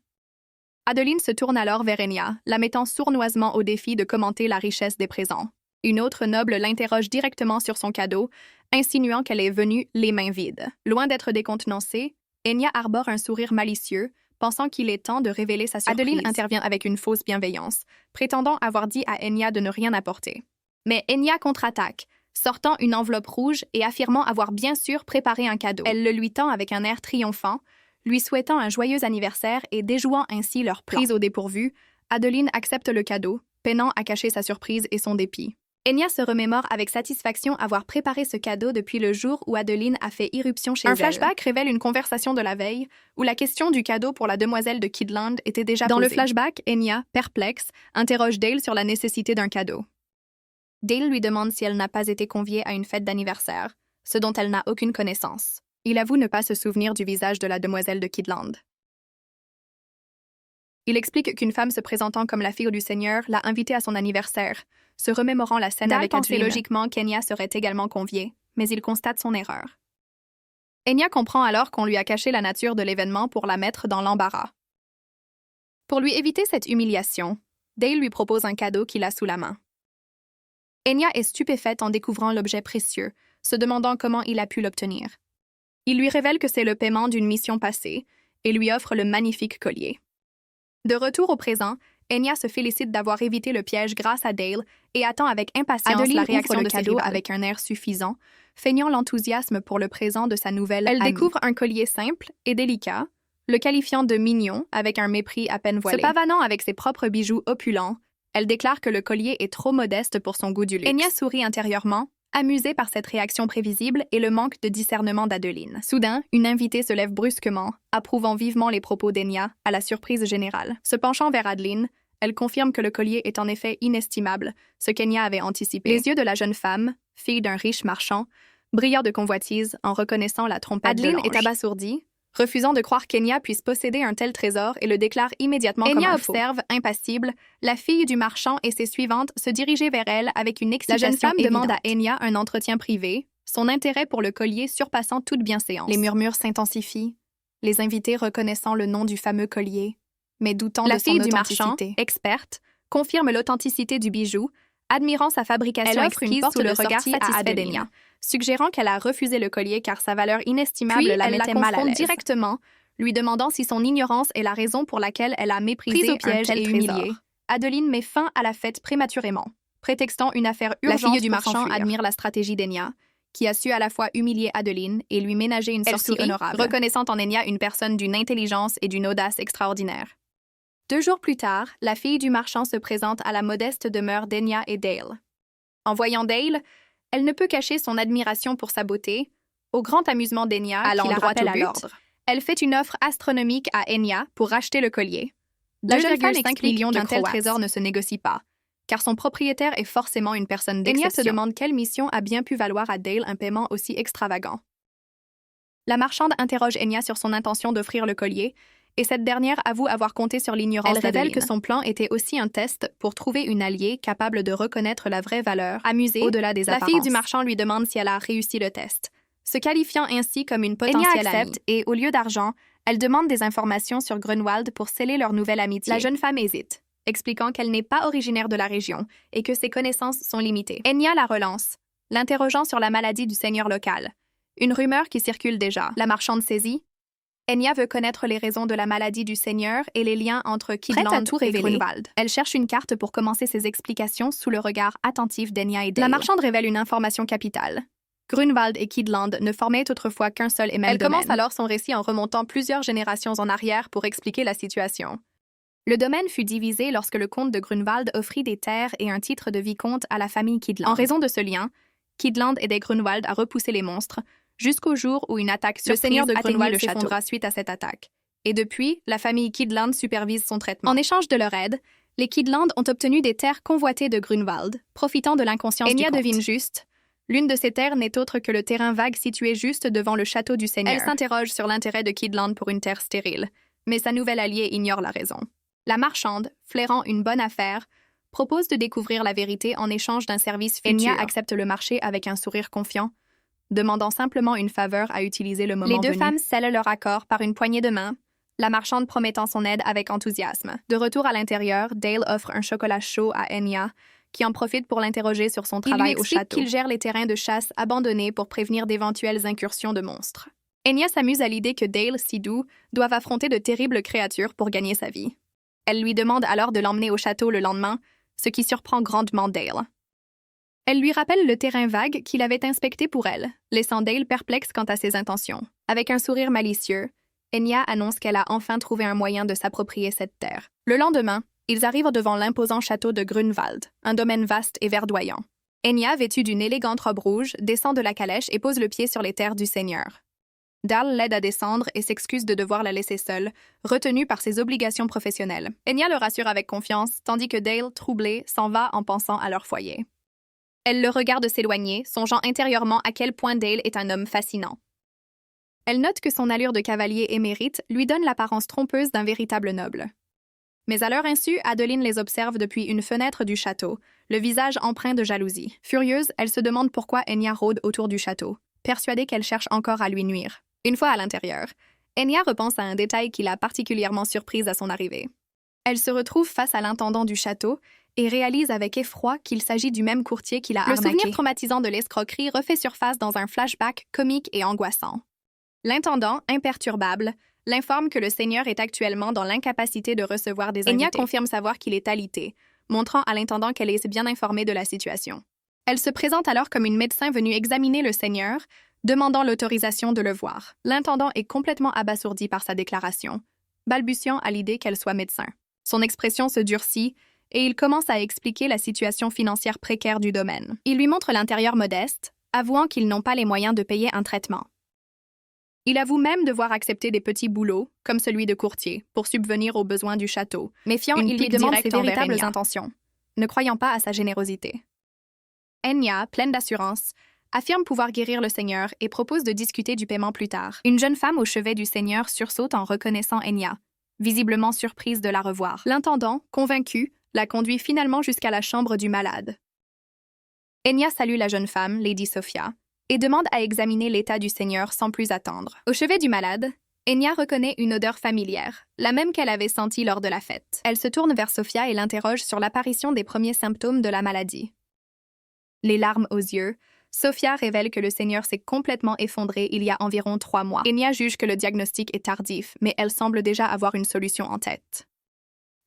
S1: Adeline se tourne alors vers Enya, la mettant sournoisement au défi de commenter la richesse des présents. Une autre noble l'interroge directement sur son cadeau, insinuant qu'elle est venue les mains vides. Loin d'être décontenancée, Enya arbore un sourire malicieux, pensant qu'il est temps de révéler sa surprise. Adeline intervient avec une fausse bienveillance, prétendant avoir dit à Enya de ne rien apporter. Mais Enya contre-attaque, sortant une enveloppe rouge et affirmant avoir bien sûr préparé un cadeau. Elle le lui tend avec un air triomphant, lui souhaitant un joyeux anniversaire et déjouant ainsi leur plan. Prise au dépourvu, Adeline accepte le cadeau, peinant à cacher sa surprise et son dépit. Enya se remémore avec satisfaction avoir préparé ce cadeau depuis le jour où Adeline a fait irruption chez elle. Un flashback révèle une conversation de la veille où la question du cadeau pour la demoiselle de Kidland était déjà posée. Dans le flashback, Enya, perplexe, interroge Dale sur la nécessité d'un cadeau. Dale lui demande si elle n'a pas été conviée à une fête d'anniversaire, ce dont elle n'a aucune connaissance. Il avoue ne pas se souvenir du visage de la demoiselle de Kidland. Il explique qu'une femme se présentant comme la fille du Seigneur l'a invité à son anniversaire, se remémorant la scène avec Adeline. Pensait logiquement qu'Enya serait également conviée, mais il constate son erreur. Enya comprend alors qu'on lui a caché la nature de l'événement pour la mettre dans l'embarras. Pour lui éviter cette humiliation, Dale lui propose un cadeau qu'il a sous la main. Enya est stupéfaite en découvrant l'objet précieux, se demandant comment il a pu l'obtenir. Il lui révèle que c'est le paiement d'une mission passée et lui offre le magnifique collier. De retour au présent, Enya se félicite d'avoir évité le piège grâce à Dale et attend avec impatience Adeline la réaction de ses rivales avec un air suffisant, feignant l'enthousiasme pour le présent de sa nouvelle amie. Elle découvre un collier simple et délicat, le qualifiant de mignon avec un mépris à peine voilé. Se pavanant avec ses propres bijoux opulents, elle déclare que le collier est trop modeste pour son goût du luxe. Enya sourit intérieurement, amusée par cette réaction prévisible et le manque de discernement d'Adeline. Soudain, une invitée se lève brusquement, approuvant vivement les propos d'Enya, à la surprise générale. Se penchant vers Adeline, elle confirme que le collier est en effet inestimable, ce qu'Enya avait anticipé. Les yeux de la jeune femme, fille d'un riche marchand, brillèrent de convoitise en reconnaissant la trompette de l'ange. Adeline est abasourdie, refusant de croire qu'Enya puisse posséder un tel trésor et le déclare immédiatement comme un faux. Enya observe, impassible, la fille du marchand et ses suivantes se diriger vers elle avec une excitation évidente. La jeune femme demande à Enya un entretien privé, son intérêt pour le collier surpassant toute bienséance. Les murmures s'intensifient, les invités reconnaissant le nom du fameux collier, mais doutant de son authenticité. La fille du marchand, experte, confirme l'authenticité du bijou, admirant sa fabrication exquise sous le regard satisfait d'Enya, suggérant qu'elle a refusé le collier car sa valeur inestimable la mettait mal à l'aise. Directement, lui demandant si son ignorance est la raison pour laquelle elle a méprisé au piège et humilié. Adeline met fin à la fête prématurément, prétextant une affaire urgente. La fille du marchand admire la stratégie d'Enya, qui a su à la fois humilier Adeline et lui ménager une sortie honorable, reconnaissant en Enya une personne d'une intelligence et d'une audace extraordinaires. 2 jours plus tard, la fille du marchand se présente à la modeste demeure d'Enya et Dale. En voyant Dale, elle ne peut cacher son admiration pour sa beauté, au grand amusement d'Enya qui la rappelle à l'ordre. Elle fait une offre astronomique à Enya pour racheter le collier. La jeune femme explique qu'un tel trésor ne se négocie pas, car son propriétaire est forcément une personne d'exception. Enya se demande quelle mission a bien pu valoir à Dale un paiement aussi extravagant. La marchande interroge Enya sur son intention d'offrir le collier, et cette dernière avoue avoir compté sur l'ignorance d'Adeline. Elle révèle que son plan était aussi un test pour trouver une alliée capable de reconnaître la vraie valeur, amusée au-delà des apparences. La fille du marchand lui demande si elle a réussi le test, se qualifiant ainsi comme une potentielle amie. Enya accepte et, au lieu d'argent, elle demande des informations sur Grunwald pour sceller leur nouvelle amitié. La jeune femme hésite, expliquant qu'elle n'est pas originaire de la région et que ses connaissances sont limitées. Enya la relance, l'interrogeant sur la maladie du seigneur local, une rumeur qui circule déjà. La marchande saisit. Enya veut connaître les raisons de la maladie du seigneur et les liens entre Kidland et Grunwald. Elle cherche une carte pour commencer ses explications sous le regard attentif d'Enya et Dale. La marchande révèle une information capitale. Grunwald et Kidland ne formaient autrefois qu'un seul et même domaine. Elle commence alors son récit en remontant plusieurs générations en arrière pour expliquer la situation. Le domaine fut divisé lorsque le comte de Grunwald offrit des terres et un titre de vicomte à la famille Kidland. En raison de ce lien, Kidland aidait Grunwald à repousser les monstres, jusqu'au jour où une attaque surprise atteignit le château suite à cette attaque. Et depuis, la famille Kidland supervise son traitement. En échange de leur aide, les Kidland ont obtenu des terres convoitées de Grunwald, profitant de l'inconscience du comte. Enya devine juste. L'une de ces terres n'est autre que le terrain vague situé juste devant le château du seigneur. Elle s'interroge sur l'intérêt de Kidland pour une terre stérile, mais sa nouvelle alliée ignore la raison. La marchande, flairant une bonne affaire, propose de découvrir la vérité en échange d'un service futur. Enya accepte le marché avec un sourire confiant, demandant simplement une faveur à utiliser le moment venu. Les deux femmes scellent leur accord par une poignée de main, la marchande promettant son aide avec enthousiasme. De retour à l'intérieur, Dale offre un chocolat chaud à Enya, qui en profite pour l'interroger sur son travail au château. Il gère les terrains de chasse abandonnés pour prévenir d'éventuelles incursions de monstres. Enya s'amuse à l'idée que Dale, si doux, doivent affronter de terribles créatures pour gagner sa vie. Elle lui demande alors de l'emmener au château le lendemain, ce qui surprend grandement Dale. Elle lui rappelle le terrain vague qu'il avait inspecté pour elle, laissant Dale perplexe quant à ses intentions. Avec un sourire malicieux, Enya annonce qu'elle a enfin trouvé un moyen de s'approprier cette terre. Le lendemain, ils arrivent devant l'imposant château de Grunwald, un domaine vaste et verdoyant. Enya, vêtue d'une élégante robe rouge, descend de la calèche et pose le pied sur les terres du seigneur. Dale l'aide à descendre et s'excuse de devoir la laisser seule, retenue par ses obligations professionnelles. Enya le rassure avec confiance, tandis que Dale, troublé, s'en va en pensant à leur foyer. Elle le regarde s'éloigner, songeant intérieurement à quel point Dale est un homme fascinant. Elle note que son allure de cavalier émérite lui donne l'apparence trompeuse d'un véritable noble. Mais à leur insu, Adeline les observe depuis une fenêtre du château, le visage empreint de jalousie. Furieuse, elle se demande pourquoi Enya rôde autour du château, persuadée qu'elle cherche encore à lui nuire. Une fois à l'intérieur, Enya repense à un détail qui l'a particulièrement surprise à son arrivée. Elle se retrouve face à l'intendant du château et réalise avec effroi qu'il s'agit du même courtier qui l'a arnaqué. Le souvenir traumatisant de l'escroquerie refait surface dans un flashback comique et angoissant. L'intendant, imperturbable, l'informe que le seigneur est actuellement dans l'incapacité de recevoir des invités. Enya confirme savoir qu'il est alité, montrant à l'intendant qu'elle est bien informée de la situation. Elle se présente alors comme une médecin venue examiner le seigneur, demandant l'autorisation de le voir. L'intendant est complètement abasourdi par sa déclaration, balbutiant à l'idée qu'elle soit médecin. Son expression se durcit et il commence à expliquer la situation financière précaire du domaine. Il lui montre l'intérieur modeste, avouant qu'ils n'ont pas les moyens de payer un traitement. Il avoue même devoir accepter des petits boulots, comme celui de courtier, pour subvenir aux besoins du château. Méfiant, il lui demande ses véritables intentions, ne croyant pas à sa générosité. Enya, pleine d'assurance, affirme pouvoir guérir le seigneur et propose de discuter du paiement plus tard. Une jeune femme au chevet du seigneur sursaute en reconnaissant Enya, visiblement surprise de la revoir. L'intendant, convaincu, la conduit finalement jusqu'à la chambre du malade. Enya salue la jeune femme, Lady Sophia, et demande à examiner l'état du seigneur sans plus attendre. Au chevet du malade, Enya reconnaît une odeur familière, la même qu'elle avait sentie lors de la fête. Elle se tourne vers Sophia et l'interroge sur l'apparition des premiers symptômes de la maladie. Les larmes aux yeux, Sophia révèle que le seigneur s'est complètement effondré il y a environ 3 mois. Enya juge que le diagnostic est tardif, mais elle semble déjà avoir une solution en tête.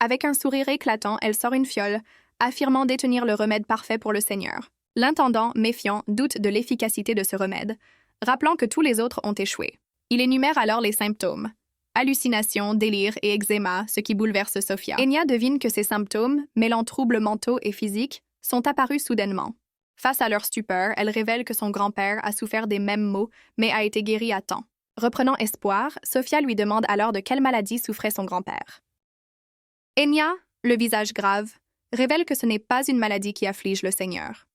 S1: Avec un sourire éclatant, elle sort une fiole, affirmant détenir le remède parfait pour le seigneur. L'intendant, méfiant, doute de l'efficacité de ce remède, rappelant que tous les autres ont échoué. Il énumère alors les symptômes. Hallucinations, délire et eczéma, ce qui bouleverse Sophia. Enya devine que ces symptômes, mêlant troubles mentaux et physiques, sont apparus soudainement. Face à leur stupeur, elle révèle que son grand-père a souffert des mêmes maux, mais a été guéri à temps. Reprenant espoir, Sophia lui demande alors de quelle maladie souffrait son grand-père. Enya, le visage grave, révèle que ce n'est pas une maladie qui afflige le Seigneur.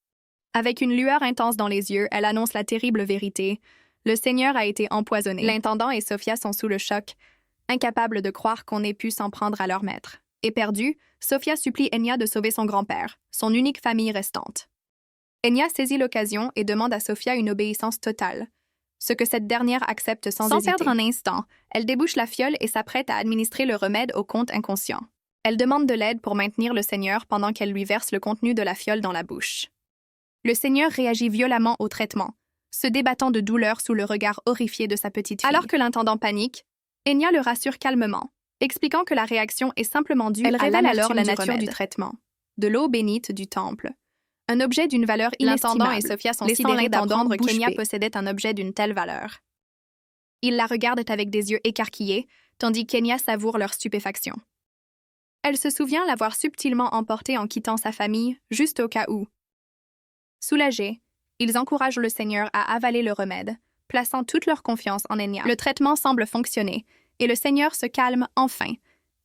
S1: Avec une lueur intense dans les yeux, elle annonce la terrible vérité. Le Seigneur a été empoisonné. L'intendant et Sophia sont sous le choc, incapables de croire qu'on ait pu s'en prendre à leur maître. Éperdue, Sophia supplie Enya de sauver son grand-père, son unique famille restante. Enya saisit l'occasion et demande à Sophia une obéissance totale, ce que cette dernière accepte sans hésiter. Sans perdre un instant, elle débouche la fiole et s'apprête à administrer le remède au comte inconscient. Elle demande de l'aide pour maintenir le Seigneur pendant qu'elle lui verse le contenu de la fiole dans la bouche. Le Seigneur réagit violemment au traitement, se débattant de douleur sous le regard horrifié de sa petite fille. Alors que l'intendant panique, Enya le rassure calmement, expliquant que la réaction est simplement due à alors la nature du traitement, de l'eau bénite du temple. Un objet d'une valeur inestimable. L'intendant et Sophia sont sidérés d'apprendre qu'Enya possédait un objet d'une telle valeur. Ils la regardent avec des yeux écarquillés, tandis qu'Enya savoure leur stupéfaction. Elle se souvient l'avoir subtilement emporté en quittant sa famille, juste au cas où. Soulagés, ils encouragent le Seigneur à avaler le remède, plaçant toute leur confiance en Enya. Le traitement semble fonctionner, et le Seigneur se calme enfin,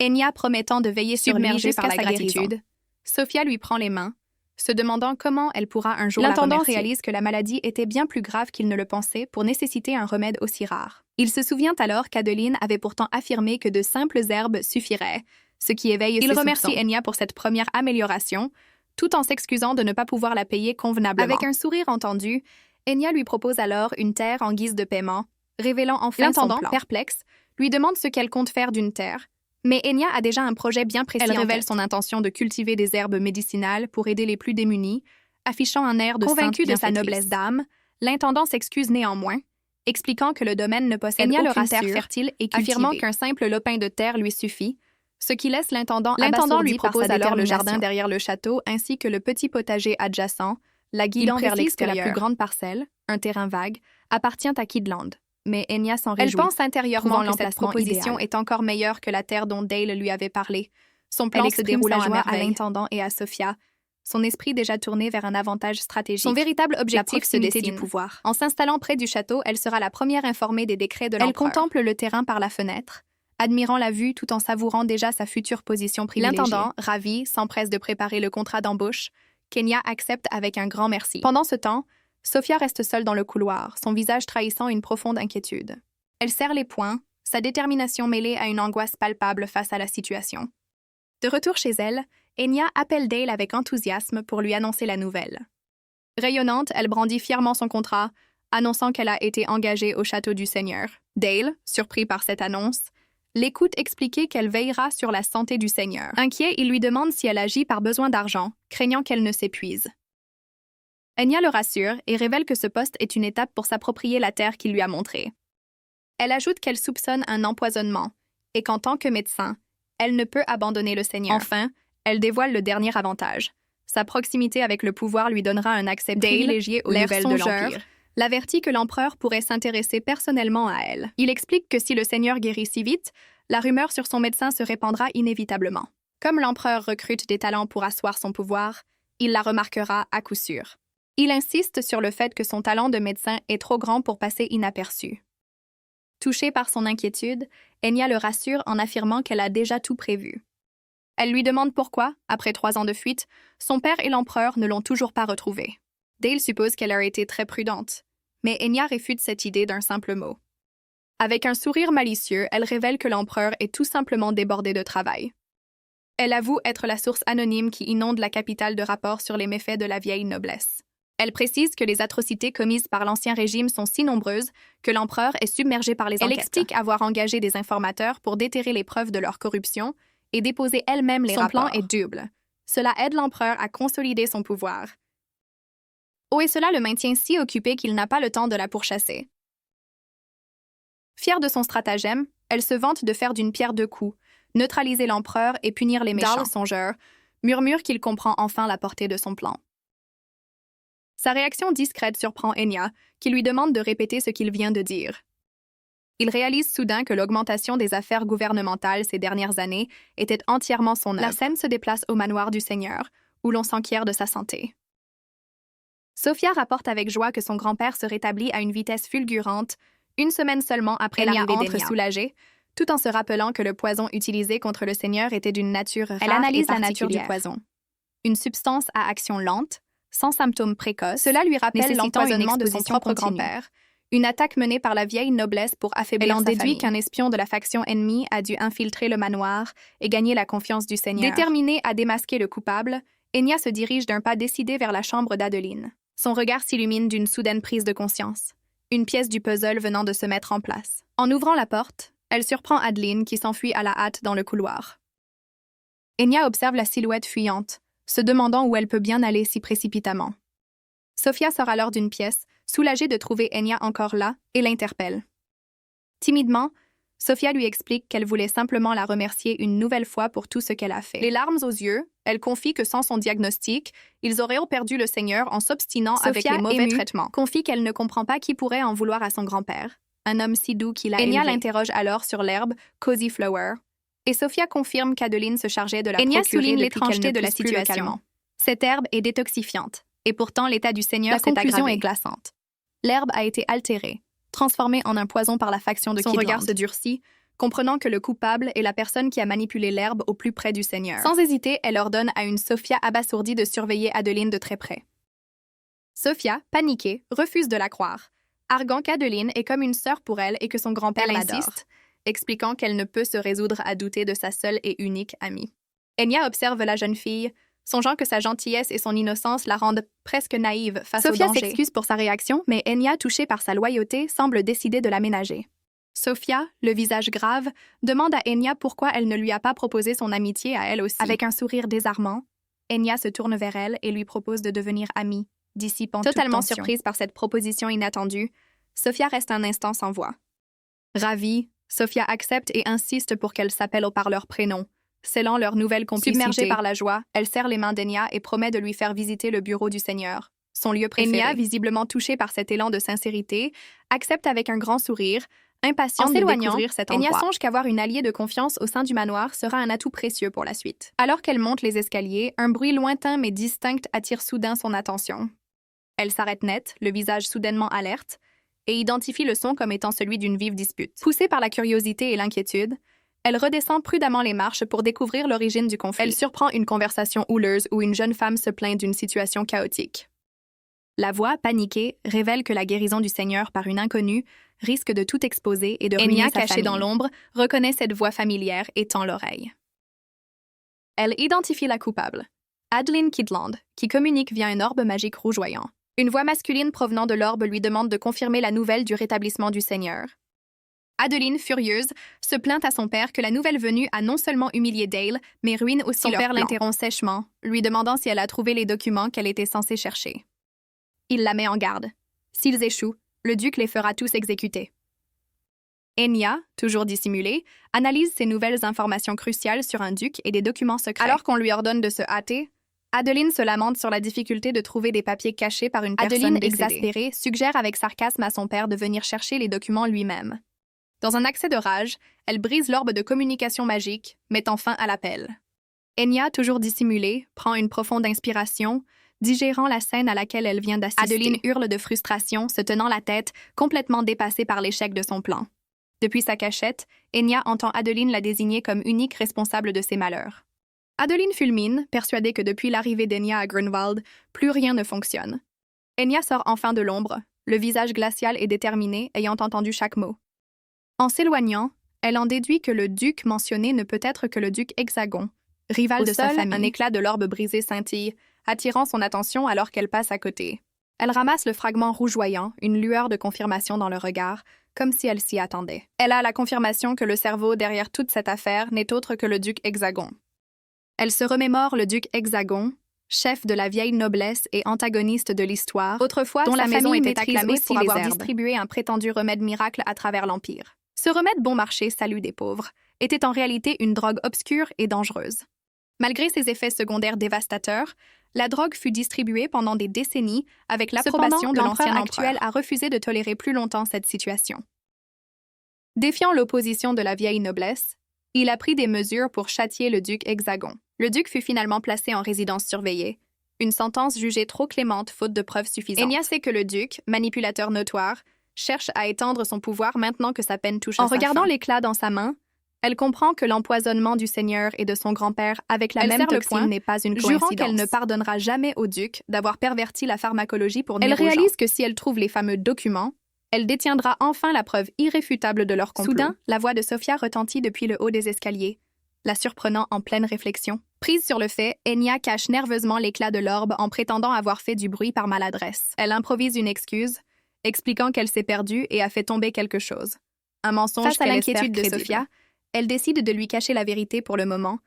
S1: Enya promettant de veiller sur lui jusqu'à sa gratitude. Sophia lui prend les mains, se demandant comment elle pourra un jour la remercier. L'intendant réalise que la maladie était bien plus grave qu'il ne le pensait pour nécessiter un remède aussi rare. Il se souvient alors qu'Adeline avait pourtant affirmé que de simples herbes suffiraient, ce qui éveille ses soupçons. Il remercie Enya pour cette première amélioration, tout en s'excusant de ne pas pouvoir la payer convenablement. Avec un sourire entendu, Enya lui propose alors une terre en guise de paiement, révélant enfin son plan. L'intendant, perplexe, lui demande ce qu'elle compte faire d'une terre, mais Enya a déjà un projet bien précis. Elle révèle son intention de cultiver des herbes médicinales pour aider les plus démunis, affichant un air de convaincu de sa noblesse d'âme. L'intendant s'excuse néanmoins, expliquant que le domaine ne possède aucune terre fertile et affirmant qu'un simple lopin de terre lui suffit, ce qui laisse l'intendant lui propose alors le jardin derrière le château ainsi que le petit potager adjacent, la guidant vers l'extérieur. La plus grande parcelle, un terrain vague, appartient à Kidland. Mais Enya s'en réjouit. Elle pense intérieurement que cette proposition est encore meilleure que la terre dont Dale lui avait parlé. Son plan se déroule à l'intendant et à Sophia, son esprit déjà tourné vers un avantage stratégique. Son véritable objectif se dessine du pouvoir. En s'installant près du château, elle sera la première informée des décrets de l'empereur. Elle contemple le terrain par la fenêtre, admirant la vue tout en savourant déjà sa future position privilégiée. L'intendant, ravi, s'empresse de préparer le contrat d'embauche, qu'Enya accepte avec un grand merci. Pendant ce temps, Sophia reste seule dans le couloir, son visage trahissant une profonde inquiétude. Elle serre les poings, sa détermination mêlée à une angoisse palpable face à la situation. De retour chez elle, Enya appelle Dale avec enthousiasme pour lui annoncer la nouvelle. Rayonnante, elle brandit fièrement son contrat, annonçant qu'elle a été engagée au château du Seigneur. Dale, surpris par cette annonce, l'écoute expliquer qu'elle veillera sur la santé du Seigneur. Inquiet, il lui demande si elle agit par besoin d'argent, craignant qu'elle ne s'épuise. Enya le rassure et révèle que ce poste est une étape pour s'approprier la terre qu'il lui a montrée. Elle ajoute qu'elle soupçonne un empoisonnement et qu'en tant que médecin, elle ne peut abandonner le Seigneur. Enfin, elle dévoile le dernier avantage. Sa proximité avec le pouvoir lui donnera un accès privilégié aux nouvelles de l'Empire. L'avertit que l'empereur pourrait s'intéresser personnellement à elle. Il explique que si le Seigneur guérit si vite, la rumeur sur son médecin se répandra inévitablement. Comme l'empereur recrute des talents pour asseoir son pouvoir, il la remarquera à coup sûr. Il insiste sur le fait que son talent de médecin est trop grand pour passer inaperçu. Touchée par son inquiétude, Enya le rassure en affirmant qu'elle a déjà tout prévu. Elle lui demande pourquoi, après 3 ans de fuite, son père et l'empereur ne l'ont toujours pas retrouvée. Dale suppose qu'elle a été très prudente, mais Enya réfute cette idée d'un simple mot. Avec un sourire malicieux, elle révèle que l'empereur est tout simplement débordé de travail. Elle avoue être la source anonyme qui inonde la capitale de rapports sur les méfaits de la vieille noblesse. Elle précise que les atrocités commises par l'Ancien Régime sont si nombreuses que l'empereur est submergé par les enquêtes. Elle explique avoir engagé des informateurs pour déterrer les preuves de leur corruption et déposer elle-même les rapports. Son plan est double. Cela aide l'empereur à consolider son pouvoir. Et cela le maintient si occupé qu'il n'a pas le temps de la pourchasser. Fière de son stratagème, elle se vante de faire d'une pierre 2 coups, neutraliser l'empereur et punir les méchants. Darl, songeur, murmure qu'il comprend enfin la portée de son plan. Sa réaction discrète surprend Enya, qui lui demande de répéter ce qu'il vient de dire. Il réalise soudain que l'augmentation des affaires gouvernementales ces dernières années était entièrement son œuvre. La scène se déplace au manoir du Seigneur, où l'on s'enquiert de sa santé. Sophia rapporte avec joie que son grand-père se rétablit à une vitesse fulgurante, une semaine seulement après l'arrivée d'Enya. Entre soulagée, tout en se rappelant que le poison utilisé contre le Seigneur était d'une nature rare. Elle analyse la nature du poison. Une substance à action lente, sans symptômes précoces. Cela lui rappelle l'empoisonnement de son propre grand-père, une attaque menée par la vieille noblesse pour affaiblir sa famille. Elle en déduit qu'un espion de la faction ennemie a dû infiltrer le manoir et gagner la confiance du Seigneur. Déterminée à démasquer le coupable, Enya se dirige d'un pas décidé vers la chambre d'Adeline. Son regard s'illumine d'une soudaine prise de conscience, une pièce du puzzle venant de se mettre en place. En ouvrant la porte, elle surprend Adeline qui s'enfuit à la hâte dans le couloir. Enya observe la silhouette fuyante, se demandant où elle peut bien aller si précipitamment. Sophia sort alors d'une pièce, soulagée de trouver Enya encore là, et l'interpelle. Timidement, Sophia lui explique qu'elle voulait simplement la remercier une nouvelle fois pour tout ce qu'elle a fait. Les larmes aux yeux, elle confie que sans son diagnostic, ils auraient perdu le Seigneur en s'obstinant avec les mauvais traitements. Confie qu'elle ne comprend pas qui pourrait en vouloir à son grand-père, un homme si doux qu'il a élevé. Enya l'interroge alors sur l'herbe Cozy Flower, et Sophia confirme qu'Adeline se chargeait de la procurer. Enya souligne l'étrangeté de la situation. Cette herbe est détoxifiante, et pourtant l'état du Seigneur s'est aggravé. La conclusion est glaçante. L'herbe a été altérée, transformée en un poison par la faction de Kidland. Son regard se durcit, comprenant que le coupable est la personne qui a manipulé l'herbe au plus près du Seigneur. Sans hésiter, elle ordonne à une Sophia abasourdie de surveiller Adeline de très près. Sophia, paniquée, refuse de la croire, arguant qu'Adeline est comme une sœur pour elle et que son grand-père insiste, expliquant qu'elle ne peut se résoudre à douter de sa seule et unique amie. Enya observe la jeune fille, songeant que sa gentillesse et son innocence la rendent presque naïve face au danger. Sophia s'excuse pour sa réaction, mais Enya, touchée par sa loyauté, semble décidée de la ménager. Sophia, le visage grave, demande à Enya pourquoi elle ne lui a pas proposé son amitié à elle aussi. Avec un sourire désarmant, Enya se tourne vers elle et lui propose de devenir amie, dissipant toute tension. Totalement surprise par cette proposition inattendue, Sophia reste un instant sans voix. Ravie, Sophia accepte et insiste pour qu'elle s'appelle par leur prénom, scellant leur nouvelle complicité. Submergée par la joie, elle serre les mains d'Enya et promet de lui faire visiter le bureau du Seigneur, son lieu préféré. Enya, visiblement touchée par cet élan de sincérité, accepte avec un grand sourire, impatiente de découvrir cet endroit. Enya songe qu'avoir une alliée de confiance au sein du manoir sera un atout précieux pour la suite. Alors qu'elle monte les escaliers, un bruit lointain mais distinct attire soudain son attention. Elle s'arrête net, le visage soudainement alerte, et identifie le son comme étant celui d'une vive dispute. Poussée par la curiosité et l'inquiétude, elle redescend prudemment les marches pour découvrir l'origine du conflit. Elle surprend une conversation houleuse où une jeune femme se plaint d'une situation chaotique. La voix, paniquée, révèle que la guérison du Seigneur par une inconnue risque de tout exposer et de ruiner sa famille. Enya, cachée dans l'ombre, reconnaît cette voix familière et tend l'oreille. Elle identifie la coupable, Adeline Kidland, qui communique via un orbe magique rougeoyant. Une voix masculine provenant de l'orbe lui demande de confirmer la nouvelle du rétablissement du Seigneur. Adeline, furieuse, se plaint à son père que la nouvelle venue a non seulement humilié Dale, mais ruine aussi leur plan. Son père l'interrompt sèchement, lui demandant si elle a trouvé les documents qu'elle était censée chercher. Il la met en garde. S'ils échouent, le duc les fera tous exécuter. Enya, toujours dissimulée, analyse ces nouvelles informations cruciales sur un duc et des documents secrets. Alors qu'on lui ordonne de se hâter, Adeline se lamente sur la difficulté de trouver des papiers cachés par une personne décédée. Exaspérée, suggère avec sarcasme à son père de venir chercher les documents lui-même. Dans un accès de rage, elle brise l'orbe de communication magique, mettant fin à l'appel. Enya, toujours dissimulée, prend une profonde inspiration, digérant la scène à laquelle elle vient d'assister. Adeline hurle de frustration, se tenant la tête, complètement dépassée par l'échec de son plan. Depuis sa cachette, Enya entend Adeline la désigner comme unique responsable de ses malheurs. Adeline fulmine, persuadée que depuis l'arrivée d'Enya à Grunwald, plus rien ne fonctionne. Enya sort enfin de l'ombre, le visage glacial et déterminé, ayant entendu chaque mot. En s'éloignant, elle en déduit que le duc mentionné ne peut être que le duc Hexagon, rival de sa famille. Un éclat de l'orbe brisé scintille, attirant son attention alors qu'elle passe à côté. Elle ramasse le fragment rougeoyant, une lueur de confirmation dans le regard, comme si elle s'y attendait. Elle a la confirmation que le cerveau derrière toute cette affaire n'est autre que le duc Hexagon. Elle se remémore le duc Hexagon, chef de la vieille noblesse et antagoniste de l'histoire, autrefois dont la maison était acclamée pour avoir distribué un prétendu remède miracle à travers l'Empire. Ce remède bon marché, salut des pauvres, était en réalité une drogue obscure et dangereuse. Malgré ses effets secondaires dévastateurs, La drogue fut distribuée pendant des décennies avec l'approbation de l'ancien actuel a refusé de tolérer plus longtemps cette situation. Défiant l'opposition de la vieille noblesse, il a pris des mesures pour châtier le duc Hexagon. Le duc fut finalement placé en résidence surveillée, une sentence jugée trop clémente faute de preuves suffisantes. Enya sait que le duc, manipulateur notoire, cherche à étendre son pouvoir maintenant que sa peine touche à sa fin. En regardant l'éclat dans sa main, elle comprend que l'empoisonnement du seigneur et de son grand-père avec la même toxine n'est pas une coïncidence. Jurant qu'elle ne pardonnera jamais au duc d'avoir perverti la pharmacologie pour nuire aux gens. Elle réalise que si elle trouve les fameux documents, elle détiendra enfin la preuve irréfutable de leur complot. Soudain, la voix de Sophia retentit depuis le haut des escaliers, la surprenant en pleine réflexion. Prise sur le fait, Enya cache nerveusement l'éclat de l'orbe en prétendant avoir fait du bruit par maladresse. Elle improvise une excuse, expliquant qu'elle s'est perdue et a fait tomber quelque chose. Un mensonge. Face à l'inquiétude de Sophia, elle décide de lui cacher la vérité pour le moment,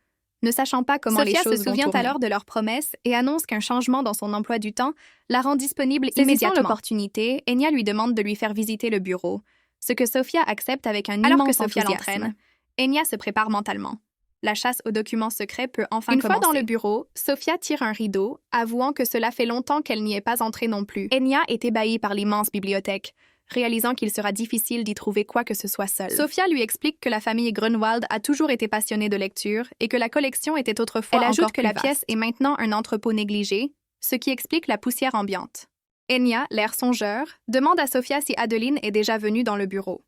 S1: ne sachant pas comment les choses vont tourner. Sophia se souvient alors de leur promesse et annonce qu'un changement dans son emploi du temps la rend disponible immédiatement. Saisissant l'opportunité, Enya lui demande de lui faire visiter le bureau, ce que Sophia accepte avec un immense enthousiasme. Alors que Sophia l'entraîne, Enya se prépare mentalement. La chasse aux documents secrets peut enfin commencer. Une fois dans le bureau, Sophia tire un rideau, avouant que cela fait longtemps qu'elle n'y est pas entrée non plus. Enya est ébahie par l'immense bibliothèque, réalisant qu'il sera difficile d'y trouver quoi que ce soit seule. Sophia lui explique que la famille Grunwald a toujours été passionnée de lecture et que la collection était autrefois encore plus vaste. Elle ajoute que la pièce est maintenant un entrepôt négligé, ce qui explique la poussière ambiante. Enya, l'air songeur, demande à Sophia si Adeline est déjà venue dans le bureau.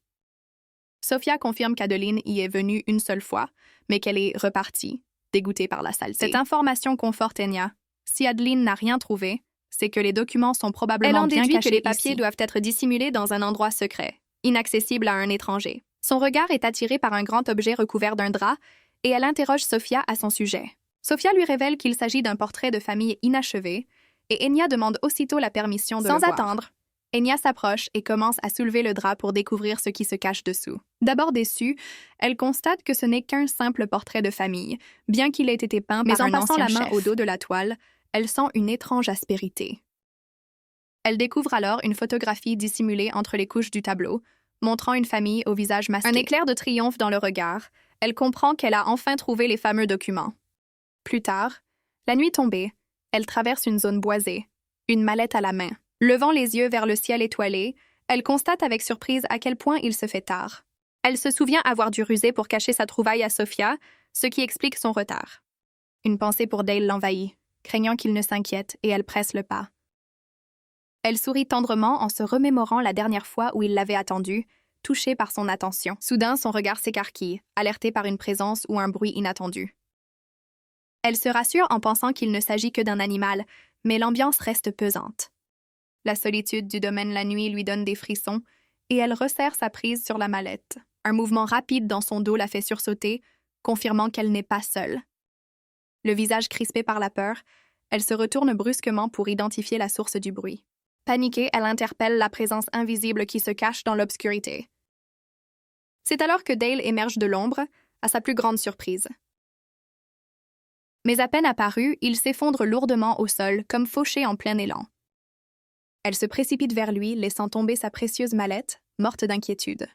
S1: Sophia confirme qu'Adeline y est venue une seule fois, mais qu'elle est repartie, dégoûtée par la saleté. Cette information conforte Enya. Si Adeline n'a rien trouvé, c'est que les documents sont probablement bien cachés. Elle en déduit que les papiers doivent être dissimulés dans un endroit secret, inaccessible à un étranger. Son regard est attiré par un grand objet recouvert d'un drap et elle interroge Sophia à son sujet. Sophia lui révèle qu'il s'agit d'un portrait de famille inachevé et Enya demande aussitôt la permission de le voir. Sans attendre, Enya s'approche et commence à soulever le drap pour découvrir ce qui se cache dessous. D'abord déçue, elle constate que ce n'est qu'un simple portrait de famille, bien qu'il ait été peint par un ancien chef. Mais en passant la main au dos de la toile, elle sent une étrange aspérité. Elle découvre alors une photographie dissimulée entre les couches du tableau, montrant une famille au visage masqué. Un éclair de triomphe dans le regard, elle comprend qu'elle a enfin trouvé les fameux documents. Plus tard, la nuit tombée, elle traverse une zone boisée, une mallette à la main. Levant les yeux vers le ciel étoilé, elle constate avec surprise à quel point il se fait tard. Elle se souvient avoir dû ruser pour cacher sa trouvaille à Sophia, ce qui explique son retard. Une pensée pour Dale l'envahit, craignant qu'il ne s'inquiète, et elle presse le pas. Elle sourit tendrement en se remémorant la dernière fois où il l'avait attendue, touchée par son attention. Soudain, son regard s'écarquille, alerté par une présence ou un bruit inattendu. Elle se rassure en pensant qu'il ne s'agit que d'un animal, mais l'ambiance reste pesante. La solitude du domaine la nuit lui donne des frissons et elle resserre sa prise sur la mallette. Un mouvement rapide dans son dos la fait sursauter, confirmant qu'elle n'est pas seule. Le visage crispé par la peur, elle se retourne brusquement pour identifier la source du bruit. Paniquée, elle interpelle la présence invisible qui se cache dans l'obscurité. C'est alors que Dale émerge de l'ombre, à sa plus grande surprise. Mais à peine apparu, il s'effondre lourdement au sol, comme fauché en plein élan. Elle se précipite vers lui, laissant tomber sa précieuse mallette, morte d'inquiétude.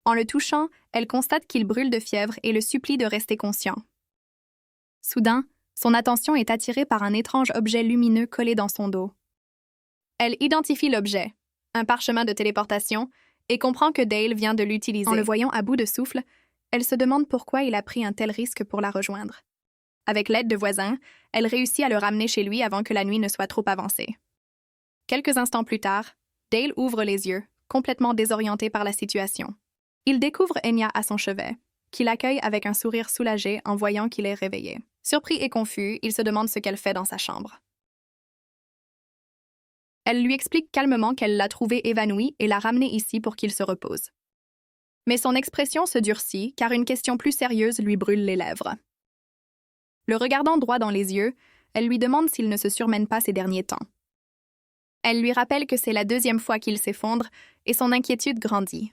S1: En le touchant, elle constate qu'il brûle de fièvre et le supplie de rester conscient. Soudain, son attention est attirée par un étrange objet lumineux collé dans son dos. Elle identifie l'objet, un parchemin de téléportation, et comprend que Dale vient de l'utiliser. En le voyant à bout de souffle, elle se demande pourquoi il a pris un tel risque pour la rejoindre. Avec l'aide de voisins, elle réussit à le ramener chez lui avant que la nuit ne soit trop avancée. Quelques instants plus tard, Dale ouvre les yeux, complètement désorienté par la situation. Il découvre Enya à son chevet, qui l'accueille avec un sourire soulagé en voyant qu'il est réveillé. Surpris et confus, il se demande ce qu'elle fait dans sa chambre. Elle lui explique calmement qu'elle l'a trouvé évanoui et l'a ramené ici pour qu'il se repose. Mais son expression se durcit car une question plus sérieuse lui brûle les lèvres. Le regardant droit dans les yeux, elle lui demande s'il ne se surmène pas ces derniers temps. Elle lui rappelle que c'est la 2e fois qu'il s'effondre et son inquiétude grandit.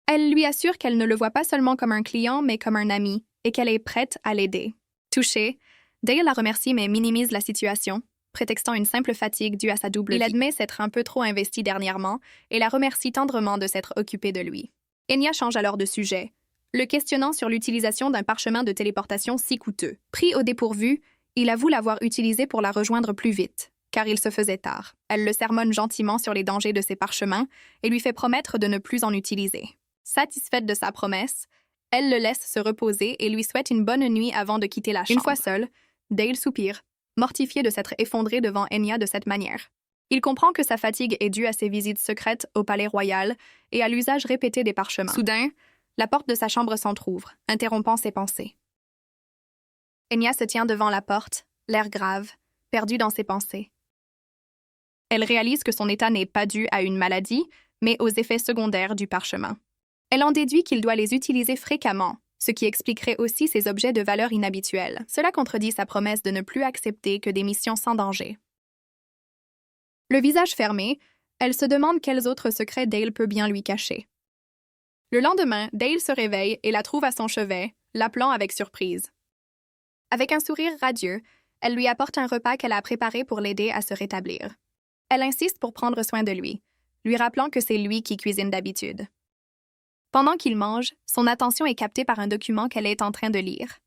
S1: Elle lui assure qu'elle ne le voit pas seulement comme un client, mais comme un ami, et qu'elle est prête à l'aider. Touchée, Dale la remercie mais minimise la situation, prétextant une simple fatigue due à sa double vie. Il admet s'être un peu trop investi dernièrement et la remercie tendrement de s'être occupée de lui. Enya change alors de sujet, le questionnant sur l'utilisation d'un parchemin de téléportation si coûteux. Pris au dépourvu, Il avoue l'avoir utilisé pour la rejoindre plus vite, car il se faisait tard. Elle le sermonne gentiment sur les dangers de ses parchemins et lui fait promettre de ne plus en utiliser. Satisfaite de sa promesse, elle le laisse se reposer et lui souhaite une bonne nuit avant de quitter la chambre. Une fois seul, Dale soupire, mortifié de s'être effondré devant Enya de cette manière. Il comprend que sa fatigue est due à ses visites secrètes au palais royal et à l'usage répété des parchemins. Soudain, la porte de sa chambre s'entr'ouvre, interrompant ses pensées. Enya se tient devant la porte, l'air grave, perdu dans ses pensées. Elle réalise que son état n'est pas dû à une maladie, mais aux effets secondaires du parchemin. Elle en déduit qu'il doit les utiliser fréquemment, ce qui expliquerait aussi ses objets de valeur inhabituelle. Cela contredit sa promesse de ne plus accepter que des missions sans danger. Le visage fermé, elle se demande quels autres secrets Dale peut bien lui cacher. Le lendemain, Dale se réveille et la trouve à son chevet, l'appelant avec surprise. Avec un sourire radieux, elle lui apporte un repas qu'elle a préparé pour l'aider à se rétablir. Elle insiste pour prendre soin de lui rappelant que c'est lui qui cuisine d'habitude. Pendant qu'il mange, son attention est captée par un document qu'elle est en train de lire.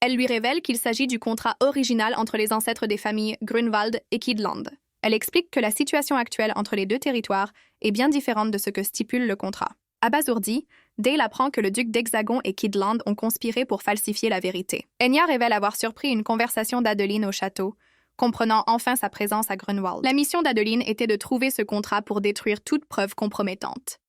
S1: Elle lui révèle qu'il s'agit du contrat original entre les ancêtres des familles Grunwald et Kidland. Elle explique que la situation actuelle entre les deux territoires est bien différente de ce que stipule le contrat. Abasourdi, Dale apprend que le duc d'Hexagon et Kidland ont conspiré pour falsifier la vérité. Enya révèle avoir surpris une conversation d'Adeline au château, comprenant enfin sa présence à Grunwald. La mission d'Adeline était de trouver ce contrat pour détruire toute preuve compromettante.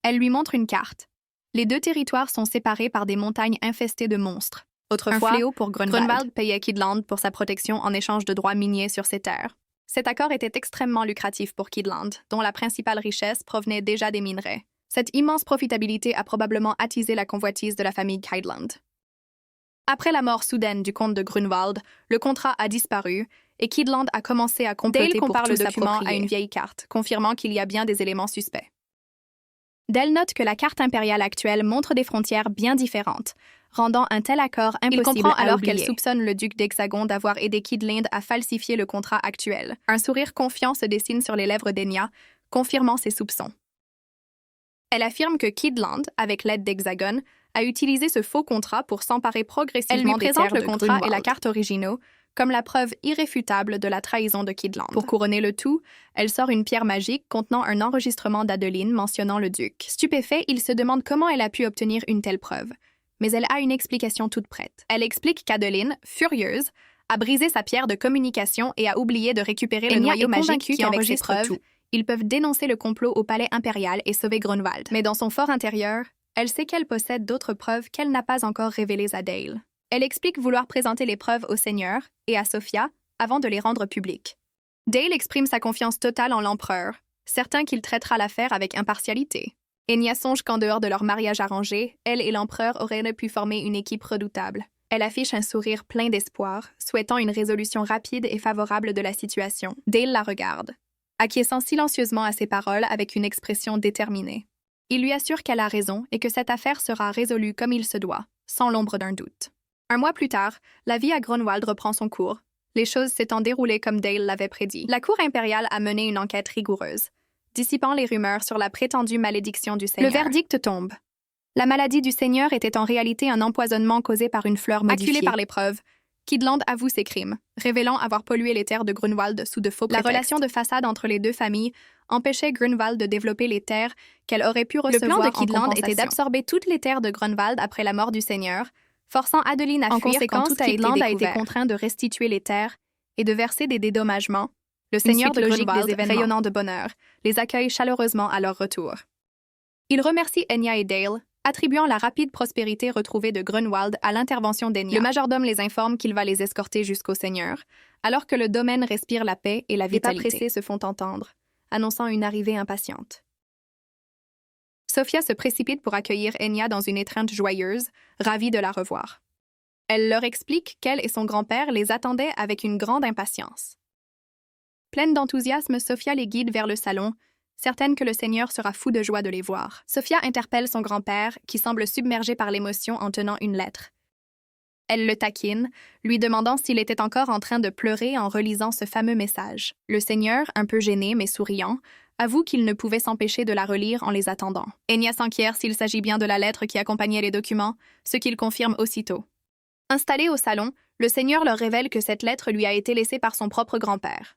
S1: Elle lui montre une carte. Les deux territoires sont séparés par des montagnes infestées de monstres. Autrefois, un fléau pour Grunwald payait Kidland pour sa protection en échange de droits miniers sur ses terres. Cet accord était extrêmement lucratif pour Kidland, dont la principale richesse provenait déjà des minerais. Cette immense profitabilité a probablement attisé la convoitise de la famille Kidland. Après la mort soudaine du comte de Grunwald, le contrat a disparu et Kidland a commencé à comploter
S2: Dale compare
S1: pour
S2: le
S1: tout
S2: document
S1: s'approprier. À une vieille carte, confirmant qu'il y a bien des éléments suspects. Dale note que la carte impériale actuelle montre des frontières bien différentes, rendant un tel accord impossible. Il comprend alors qu'elle soupçonne le duc d'Hexagon d'avoir aidé Kidland à falsifier le contrat actuel. Un sourire confiant se dessine sur les lèvres d'Enya, confirmant ses soupçons. Elle affirme que Kidland, avec l'aide d'Hexagon, a utilisé ce faux contrat pour s'emparer progressivement des terres de Grunwald. Elle lui présente le contrat et la carte originaux comme la preuve irréfutable de la trahison de Kidland. Pour couronner le tout, elle sort une pierre magique contenant un enregistrement d'Adeline mentionnant le duc. Stupéfait, il se demande comment elle a pu obtenir une telle preuve. Mais elle a une explication toute prête. Elle explique qu'Adeline, furieuse, a brisé sa pierre de communication et a oublié de récupérer le noyau magique qui enregistre tout. Ils peuvent dénoncer le complot au palais impérial et sauver Grunwald. Mais dans son fort intérieur, elle sait qu'elle possède d'autres preuves qu'elle n'a pas encore révélées à Dale. Elle explique vouloir présenter les preuves au Seigneur et à Sophia avant de les rendre publiques. Dale exprime sa confiance totale en l'empereur, certain qu'il traitera l'affaire avec impartialité. Enya songe qu'en dehors de leur mariage arrangé, elle et l'empereur auraient pu former une équipe redoutable. Elle affiche un sourire plein d'espoir, souhaitant une résolution rapide et favorable de la situation. Dale la regarde, acquiesçant silencieusement à ses paroles avec une expression déterminée. Il lui assure qu'elle a raison et que cette affaire sera résolue comme il se doit, sans l'ombre d'un doute. Un mois plus tard, la vie à Grunwald reprend son cours, les choses s'étant déroulées comme Dale l'avait prédit. La cour impériale a mené une enquête rigoureuse, dissipant les rumeurs sur la prétendue malédiction du Seigneur. Le verdict tombe. La maladie du Seigneur était en réalité un empoisonnement causé par une fleur modifiée. Acculé par les preuves, Kidland avoue ses crimes, révélant avoir pollué les terres de Grunwald sous de faux prétextes. La relation de façade entre les deux familles empêchait Grunwald de développer les terres qu'elle aurait pu recevoir. Le plan de Kidland était d'absorber toutes les terres de Grunwald après la mort du Seigneur, forçant Adeline à fuir. En conséquence, Kidland a été contraint de restituer les terres et de verser des dédommagements. Le Seigneur de Grunwald, rayonnant de bonheur, les accueille chaleureusement à leur retour. Il remercie Enya et Dale, attribuant la rapide prospérité retrouvée de Grunwald à l'intervention d'Enya. Le majordome les informe qu'il va les escorter jusqu'au Seigneur, alors que le domaine respire la paix et la vitalité. Les pas pressés se font entendre, annonçant une arrivée impatiente. Sophia se précipite pour accueillir Enya dans une étreinte joyeuse, ravie de la revoir. Elle leur explique qu'elle et son grand-père les attendaient avec une grande impatience. Pleine d'enthousiasme, Sophia les guide vers le salon, certaine que le Seigneur sera fou de joie de les voir. Sophia interpelle son grand-père, qui semble submergé par l'émotion en tenant une lettre. Elle le taquine, lui demandant s'il était encore en train de pleurer en relisant ce fameux message. Le Seigneur, un peu gêné mais souriant, avoue qu'il ne pouvait s'empêcher de la relire en les attendant. Enya s'enquiert s'il s'agit bien de la lettre qui accompagnait les documents, ce qu'il confirme aussitôt. Installé au salon, le Seigneur leur révèle que cette lettre lui a été laissée par son propre grand-père.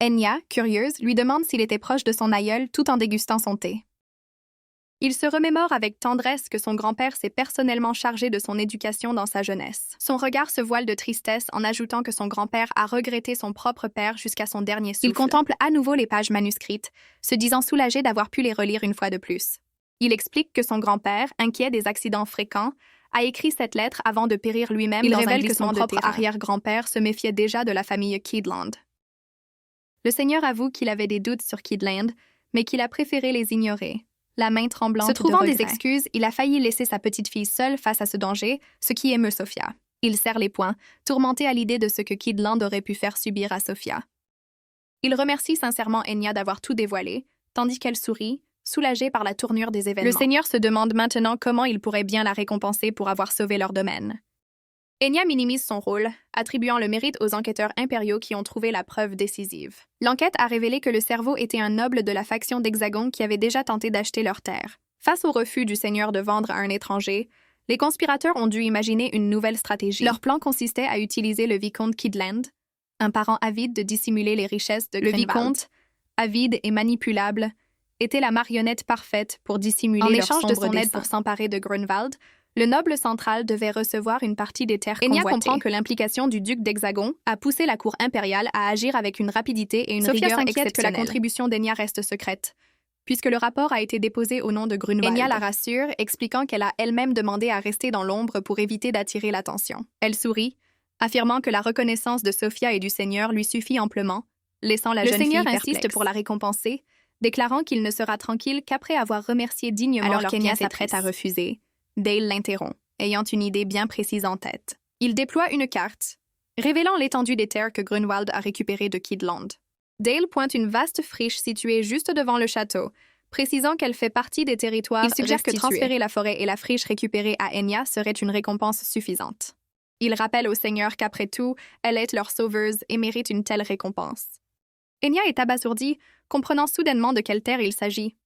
S1: Enya, curieuse, lui demande s'il était proche de son aïeul tout en dégustant son thé. Il se remémore avec tendresse que son grand-père s'est personnellement chargé de son éducation dans sa jeunesse. Son regard se voile de tristesse en ajoutant que son grand-père a regretté son propre père jusqu'à son dernier souffle. Il contemple à nouveau les pages manuscrites, se disant soulagé d'avoir pu les relire une fois de plus. Il explique que son grand-père, inquiet des accidents fréquents, a écrit cette lettre avant de périr lui-même dans un glissement de terrain. Il révèle que son propre arrière-grand-père se méfiait déjà de la famille Kidland. Le Seigneur avoue qu'il avait des doutes sur Kidland, mais qu'il a préféré les ignorer. La main tremblante de regret. Se trouvant des excuses, il a failli laisser sa petite-fille seule face à ce danger, ce qui émeut Sophia. Il serre les poings, tourmenté à l'idée de ce que Kidland aurait pu faire subir à Sophia. Il remercie sincèrement Enya d'avoir tout dévoilé, tandis qu'elle sourit, soulagée par la tournure des événements. Le Seigneur se demande maintenant comment il pourrait bien la récompenser pour avoir sauvé leur domaine. Enya minimise son rôle, attribuant le mérite aux enquêteurs impériaux qui ont trouvé la preuve décisive. L'enquête a révélé que le cerveau était un noble de la faction d'Hexagone qui avait déjà tenté d'acheter leurs terres. Face au refus du Seigneur de vendre à un étranger, les conspirateurs ont dû imaginer une nouvelle stratégie. Leur plan consistait à utiliser le vicomte Kidland, un parent avide de dissimuler les richesses de Grunwald. Le vicomte, avide et manipulable, était la marionnette parfaite pour dissimuler leur sombre dessein. En échange de son aide pour s'emparer de Grunwald, le noble central devait recevoir une partie des terres convoitées. Enya comprend que l'implication du duc d'Hexagone a poussé la cour impériale à agir avec une rapidité et une rigueur exceptionnelle. Que la contribution d'Enya reste secrète, puisque le rapport a été déposé au nom de Grunwald. Enya la rassure, expliquant qu'elle a elle-même demandé à rester dans l'ombre pour éviter d'attirer l'attention. Elle sourit, affirmant que la reconnaissance de Sophia et du Seigneur lui suffit amplement, laissant la jeune fille perplexe. Le Seigneur insiste pour la récompenser, déclarant qu'il ne sera tranquille qu'après avoir remercié dignement leur qu'Enya s'apprête à refuser. Dale l'interrompt, ayant une idée bien précise en tête. Il déploie une carte, révélant l'étendue des terres que Grunwald a récupérées de Kidland. Dale pointe une vaste friche située juste devant le château, précisant qu'elle fait partie des territoires restitués. Il suggère que transférer la forêt et la friche récupérée à Enya serait une récompense suffisante. Il rappelle au Seigneur qu'après tout, elle est leur sauveuse et mérite une telle récompense. Enya est abasourdie, comprenant soudainement de quelle terre il s'agit.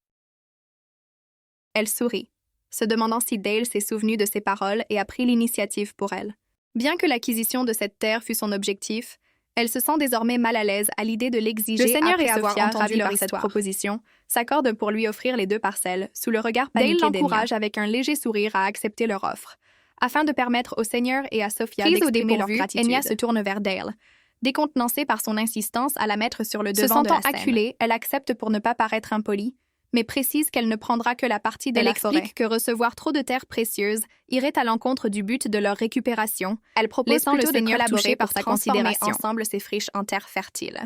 S1: Elle sourit, se demandant si Dale s'est souvenu de ses paroles et a pris l'initiative pour elle. Bien que l'acquisition de cette terre fût son objectif, elle se sent désormais mal à l'aise à l'idée de l'exiger. Le Seigneur après avoir entendu leur cette proposition, s'accorde pour lui offrir les 2 parcelles, sous le regard paniqué d'Enya. Dale l'encourage avec un léger sourire à accepter leur offre, afin de permettre au Seigneur et à Sophia d'exprimer leur gratitude. Enya se tourne vers Dale, décontenancée par son insistance à la mettre sur le devant de la scène. Se sentant acculée, elle accepte pour ne pas paraître impolie, mais précise qu'elle ne prendra que la partie de la forêt. Elle explique que recevoir trop de terres précieuses irait à l'encontre du but de leur récupération. Elle propose plutôt de collaborer par sa considération ensemble ces friches en terres fertiles.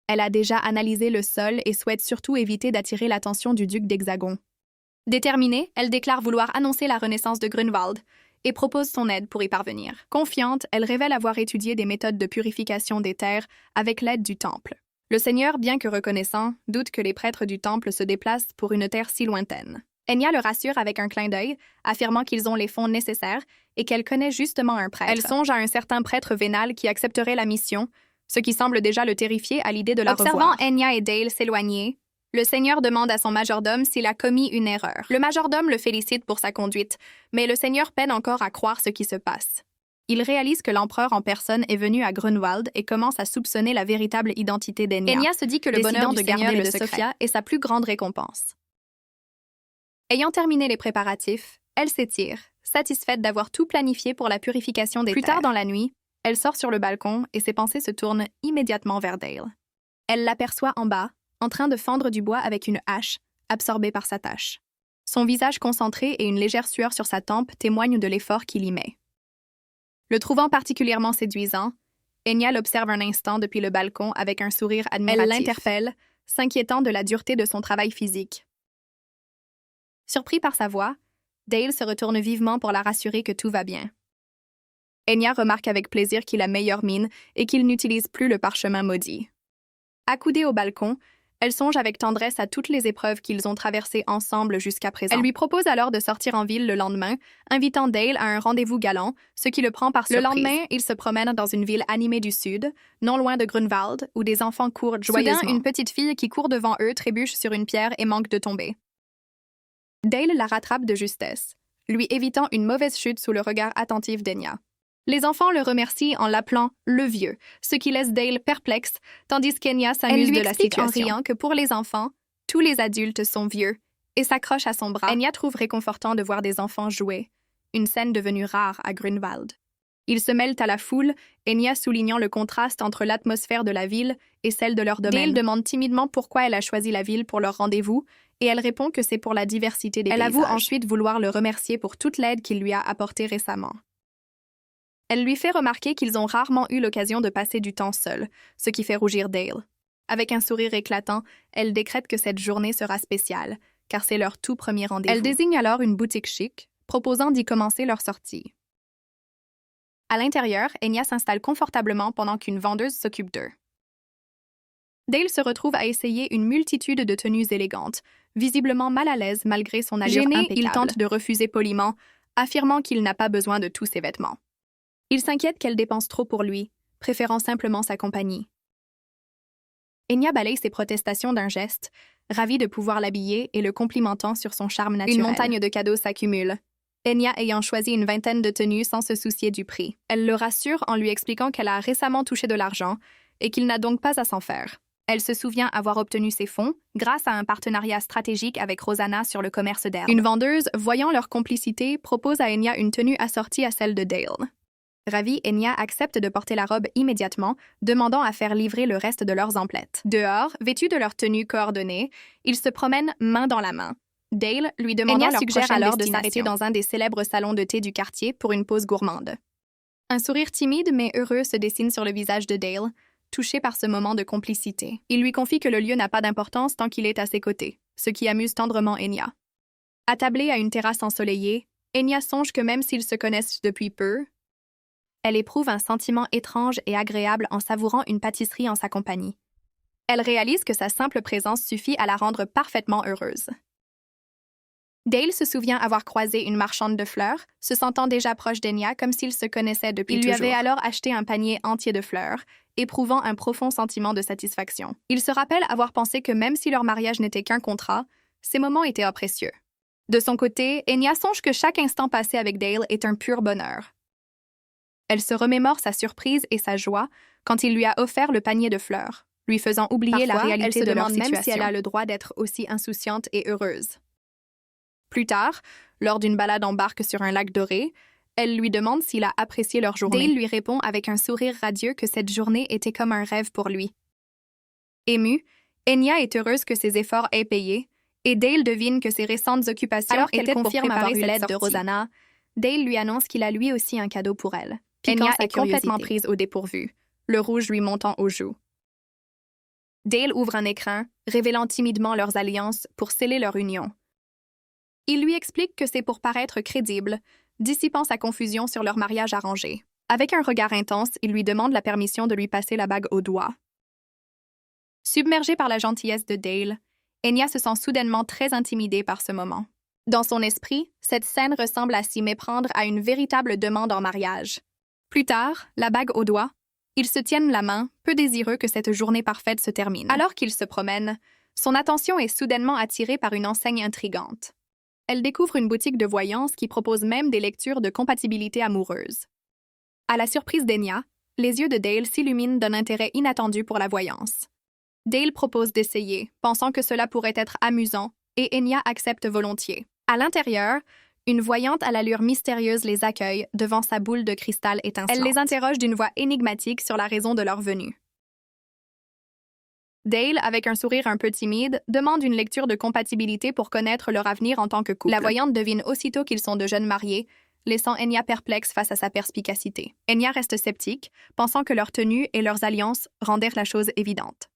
S1: Elle a déjà analysé le sol et souhaite surtout éviter d'attirer l'attention du duc d'Hexagone. Déterminée, elle déclare vouloir annoncer la renaissance de Grunwald et propose son aide pour y parvenir. Confiante, elle révèle avoir étudié des méthodes de purification des terres avec l'aide du temple. Le Seigneur, bien que reconnaissant, doute que les prêtres du temple se déplacent pour une terre si lointaine. Enya le rassure avec un clin d'œil, affirmant qu'ils ont les fonds nécessaires et qu'elle connaît justement un prêtre. Elle songe à un certain prêtre vénal qui accepterait la mission, ce qui semble déjà le terrifier à l'idée de la revoir. Observant Enya et Dale s'éloigner, le Seigneur demande à son majordome s'il a commis une erreur. Le majordome le félicite pour sa conduite, mais le Seigneur peine encore à croire ce qui se passe. Il réalise que l'empereur en personne est venu à Grunwald et commence à soupçonner la véritable identité d'Enya. Enya se dit que le bonheur de garder le Sophia est sa plus grande récompense. Ayant terminé les préparatifs, elle s'étire, satisfaite d'avoir tout planifié pour la purification des terres. Plus tard dans la nuit, elle sort sur le balcon et ses pensées se tournent immédiatement vers Dale. Elle l'aperçoit en bas, en train de fendre du bois avec une hache, absorbée par sa tâche. Son visage concentré et une légère sueur sur sa tempe témoignent de l'effort qu'il y met. Le trouvant particulièrement séduisant, Enya l'observe un instant depuis le balcon avec un sourire admiratif. Elle l'interpelle, s'inquiétant de la dureté de son travail physique. Surpris par sa voix, Dale se retourne vivement pour la rassurer que tout va bien. Enya remarque avec plaisir qu'il a meilleure mine et qu'il n'utilise plus le parchemin maudit. Accoudée au balcon, elle songe avec tendresse à toutes les épreuves qu'ils ont traversées ensemble jusqu'à présent. Elle lui propose alors de sortir en ville le lendemain, invitant Dale à un rendez-vous galant, ce qui le prend par surprise. Le lendemain, il se promène dans une ville animée du sud, non loin de Grunwald, où des enfants courent joyeusement. Soudain, une petite fille qui court devant eux trébuche sur une pierre et manque de tomber. Dale la rattrape de justesse, lui évitant une mauvaise chute sous le regard attentif d'Enya. Les enfants le remercient en l'appelant « le vieux », ce qui laisse Dale perplexe, tandis qu'Enya s'amuse de la situation. Elle lui explique en riant que pour les enfants, tous les adultes sont vieux, et s'accroche à son bras. Enya trouve réconfortant de voir des enfants jouer, une scène devenue rare à Grunwald. Ils se mêlent à la foule, Enya soulignant le contraste entre l'atmosphère de la ville et celle de leur domaine. Dale demande timidement pourquoi elle a choisi la ville pour leur rendez-vous, et elle répond que c'est pour la diversité des paysages. Elle avoue ensuite vouloir le remercier pour toute l'aide qu'il lui a apportée récemment. Elle lui fait remarquer qu'ils ont rarement eu l'occasion de passer du temps seuls, ce qui fait rougir Dale. Avec un sourire éclatant, elle décrète que cette journée sera spéciale, car c'est leur tout premier rendez-vous. Elle désigne alors une boutique chic, proposant d'y commencer leur sortie. À l'intérieur, Enya s'installe confortablement pendant qu'une vendeuse s'occupe d'eux. Dale se retrouve à essayer une multitude de tenues élégantes, visiblement mal à l'aise malgré son allure impeccable. Gêné, il tente de refuser poliment, affirmant qu'il n'a pas besoin de tous ses vêtements. Il s'inquiète qu'elle dépense trop pour lui, préférant simplement sa compagnie. Enya balaye ses protestations d'un geste, ravie de pouvoir l'habiller et le complimentant sur son charme naturel. Une montagne de cadeaux s'accumule, Enya ayant choisi une vingtaine de tenues sans se soucier du prix. Elle le rassure en lui expliquant qu'elle a récemment touché de l'argent et qu'il n'a donc pas à s'en faire. Elle se souvient avoir obtenu ses fonds grâce à un partenariat stratégique avec Rosanna sur le commerce d'herbes. Une vendeuse, voyant leur complicité, propose à Enya une tenue assortie à celle de Dale. Ravie, Enya accepte de porter la robe immédiatement, demandant à faire livrer le reste de leurs emplettes. Dehors, vêtus de leur tenue coordonnée, ils se promènent main dans la main. Dale lui demandant leur suggère alors de s'arrêter dans un des célèbres salons de thé du quartier pour une pause gourmande. Un sourire timide mais heureux se dessine sur le visage de Dale, touché par ce moment de complicité. Il lui confie que le lieu n'a pas d'importance tant qu'il est à ses côtés, ce qui amuse tendrement Enya. Attablée à une terrasse ensoleillée, Enya songe que même s'ils se connaissent depuis peu, elle éprouve un sentiment étrange et agréable en savourant une pâtisserie en sa compagnie. Elle réalise que sa simple présence suffit à la rendre parfaitement heureuse. Dale se souvient avoir croisé une marchande de fleurs, se sentant déjà proche d'Enya comme s'ils se connaissaient depuis toujours. Il lui avait alors acheté un panier entier de fleurs, éprouvant un profond sentiment de satisfaction. Il se rappelle avoir pensé que même si leur mariage n'était qu'un contrat, ces moments étaient précieux. De son côté, Enya songe que chaque instant passé avec Dale est un pur bonheur. Elle se remémore sa surprise et sa joie quand il lui a offert le panier de fleurs, lui faisant oublier la réalité de leur situation. Elle se demande même si elle a le droit d'être aussi insouciante et heureuse. Plus tard, lors d'une balade en barque sur un lac doré, elle lui demande s'il a apprécié leur journée. Dale lui répond avec un sourire radieux que cette journée était comme un rêve pour lui. Émue, Enya est heureuse que ses efforts aient payé, et Dale devine que ses récentes occupations étaient pour préparer l'aide de Rosanna. Dale lui annonce qu'il a lui aussi un cadeau pour elle. Enya est complètement prise au dépourvu, le rouge lui montant aux joues. Dale ouvre un écrin, révélant timidement leurs alliances pour sceller leur union. Il lui explique que c'est pour paraître crédible, dissipant sa confusion sur leur mariage arrangé. Avec un regard intense, il lui demande la permission de lui passer la bague au doigt. Submergée par la gentillesse de Dale, Enya se sent soudainement très intimidée par ce moment. Dans son esprit, cette scène ressemble à s'y méprendre à une véritable demande en mariage. Plus tard, la bague au doigt, ils se tiennent la main, peu désireux que cette journée parfaite se termine. Alors qu'ils se promènent, son attention est soudainement attirée par une enseigne intrigante. Elle découvre une boutique de voyance qui propose même des lectures de compatibilité amoureuse. À la surprise d'Enya, les yeux de Dale s'illuminent d'un intérêt inattendu pour la voyance. Dale propose d'essayer, pensant que cela pourrait être amusant, et Enya accepte volontiers. À l'intérieur, une voyante à l'allure mystérieuse les accueille devant sa boule de cristal étincelante. Elle les interroge d'une voix énigmatique sur la raison de leur venue. Dale, avec un sourire un peu timide, demande une lecture de compatibilité pour connaître leur avenir en tant que couple. La voyante devine aussitôt qu'ils sont de jeunes mariés, laissant Enya perplexe face à sa perspicacité. Enya reste sceptique, pensant que leur tenue et leurs alliances rendèrent la chose évidente.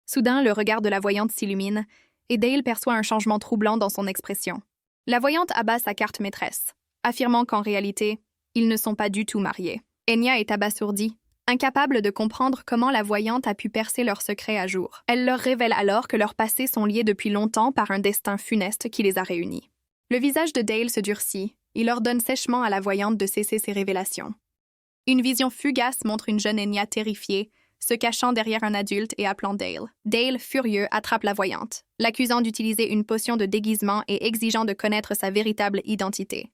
S1: Soudain, le regard de la voyante s'illumine, et Dale perçoit un changement troublant dans son expression. La voyante abat sa carte maîtresse, affirmant qu'en réalité, ils ne sont pas du tout mariés. Enya est abasourdie, incapable de comprendre comment la voyante a pu percer leur secret à jour. Elle leur révèle alors que leurs passés sont liés depuis longtemps par un destin funeste qui les a réunis. Le visage de Dale se durcit, il ordonne sèchement à la voyante de cesser ses révélations. Une vision fugace montre une jeune Enya terrifiée, se cachant derrière un adulte et appelant Dale. Dale, furieux, attrape la voyante, l'accusant d'utiliser une potion de déguisement et exigeant de connaître sa véritable identité.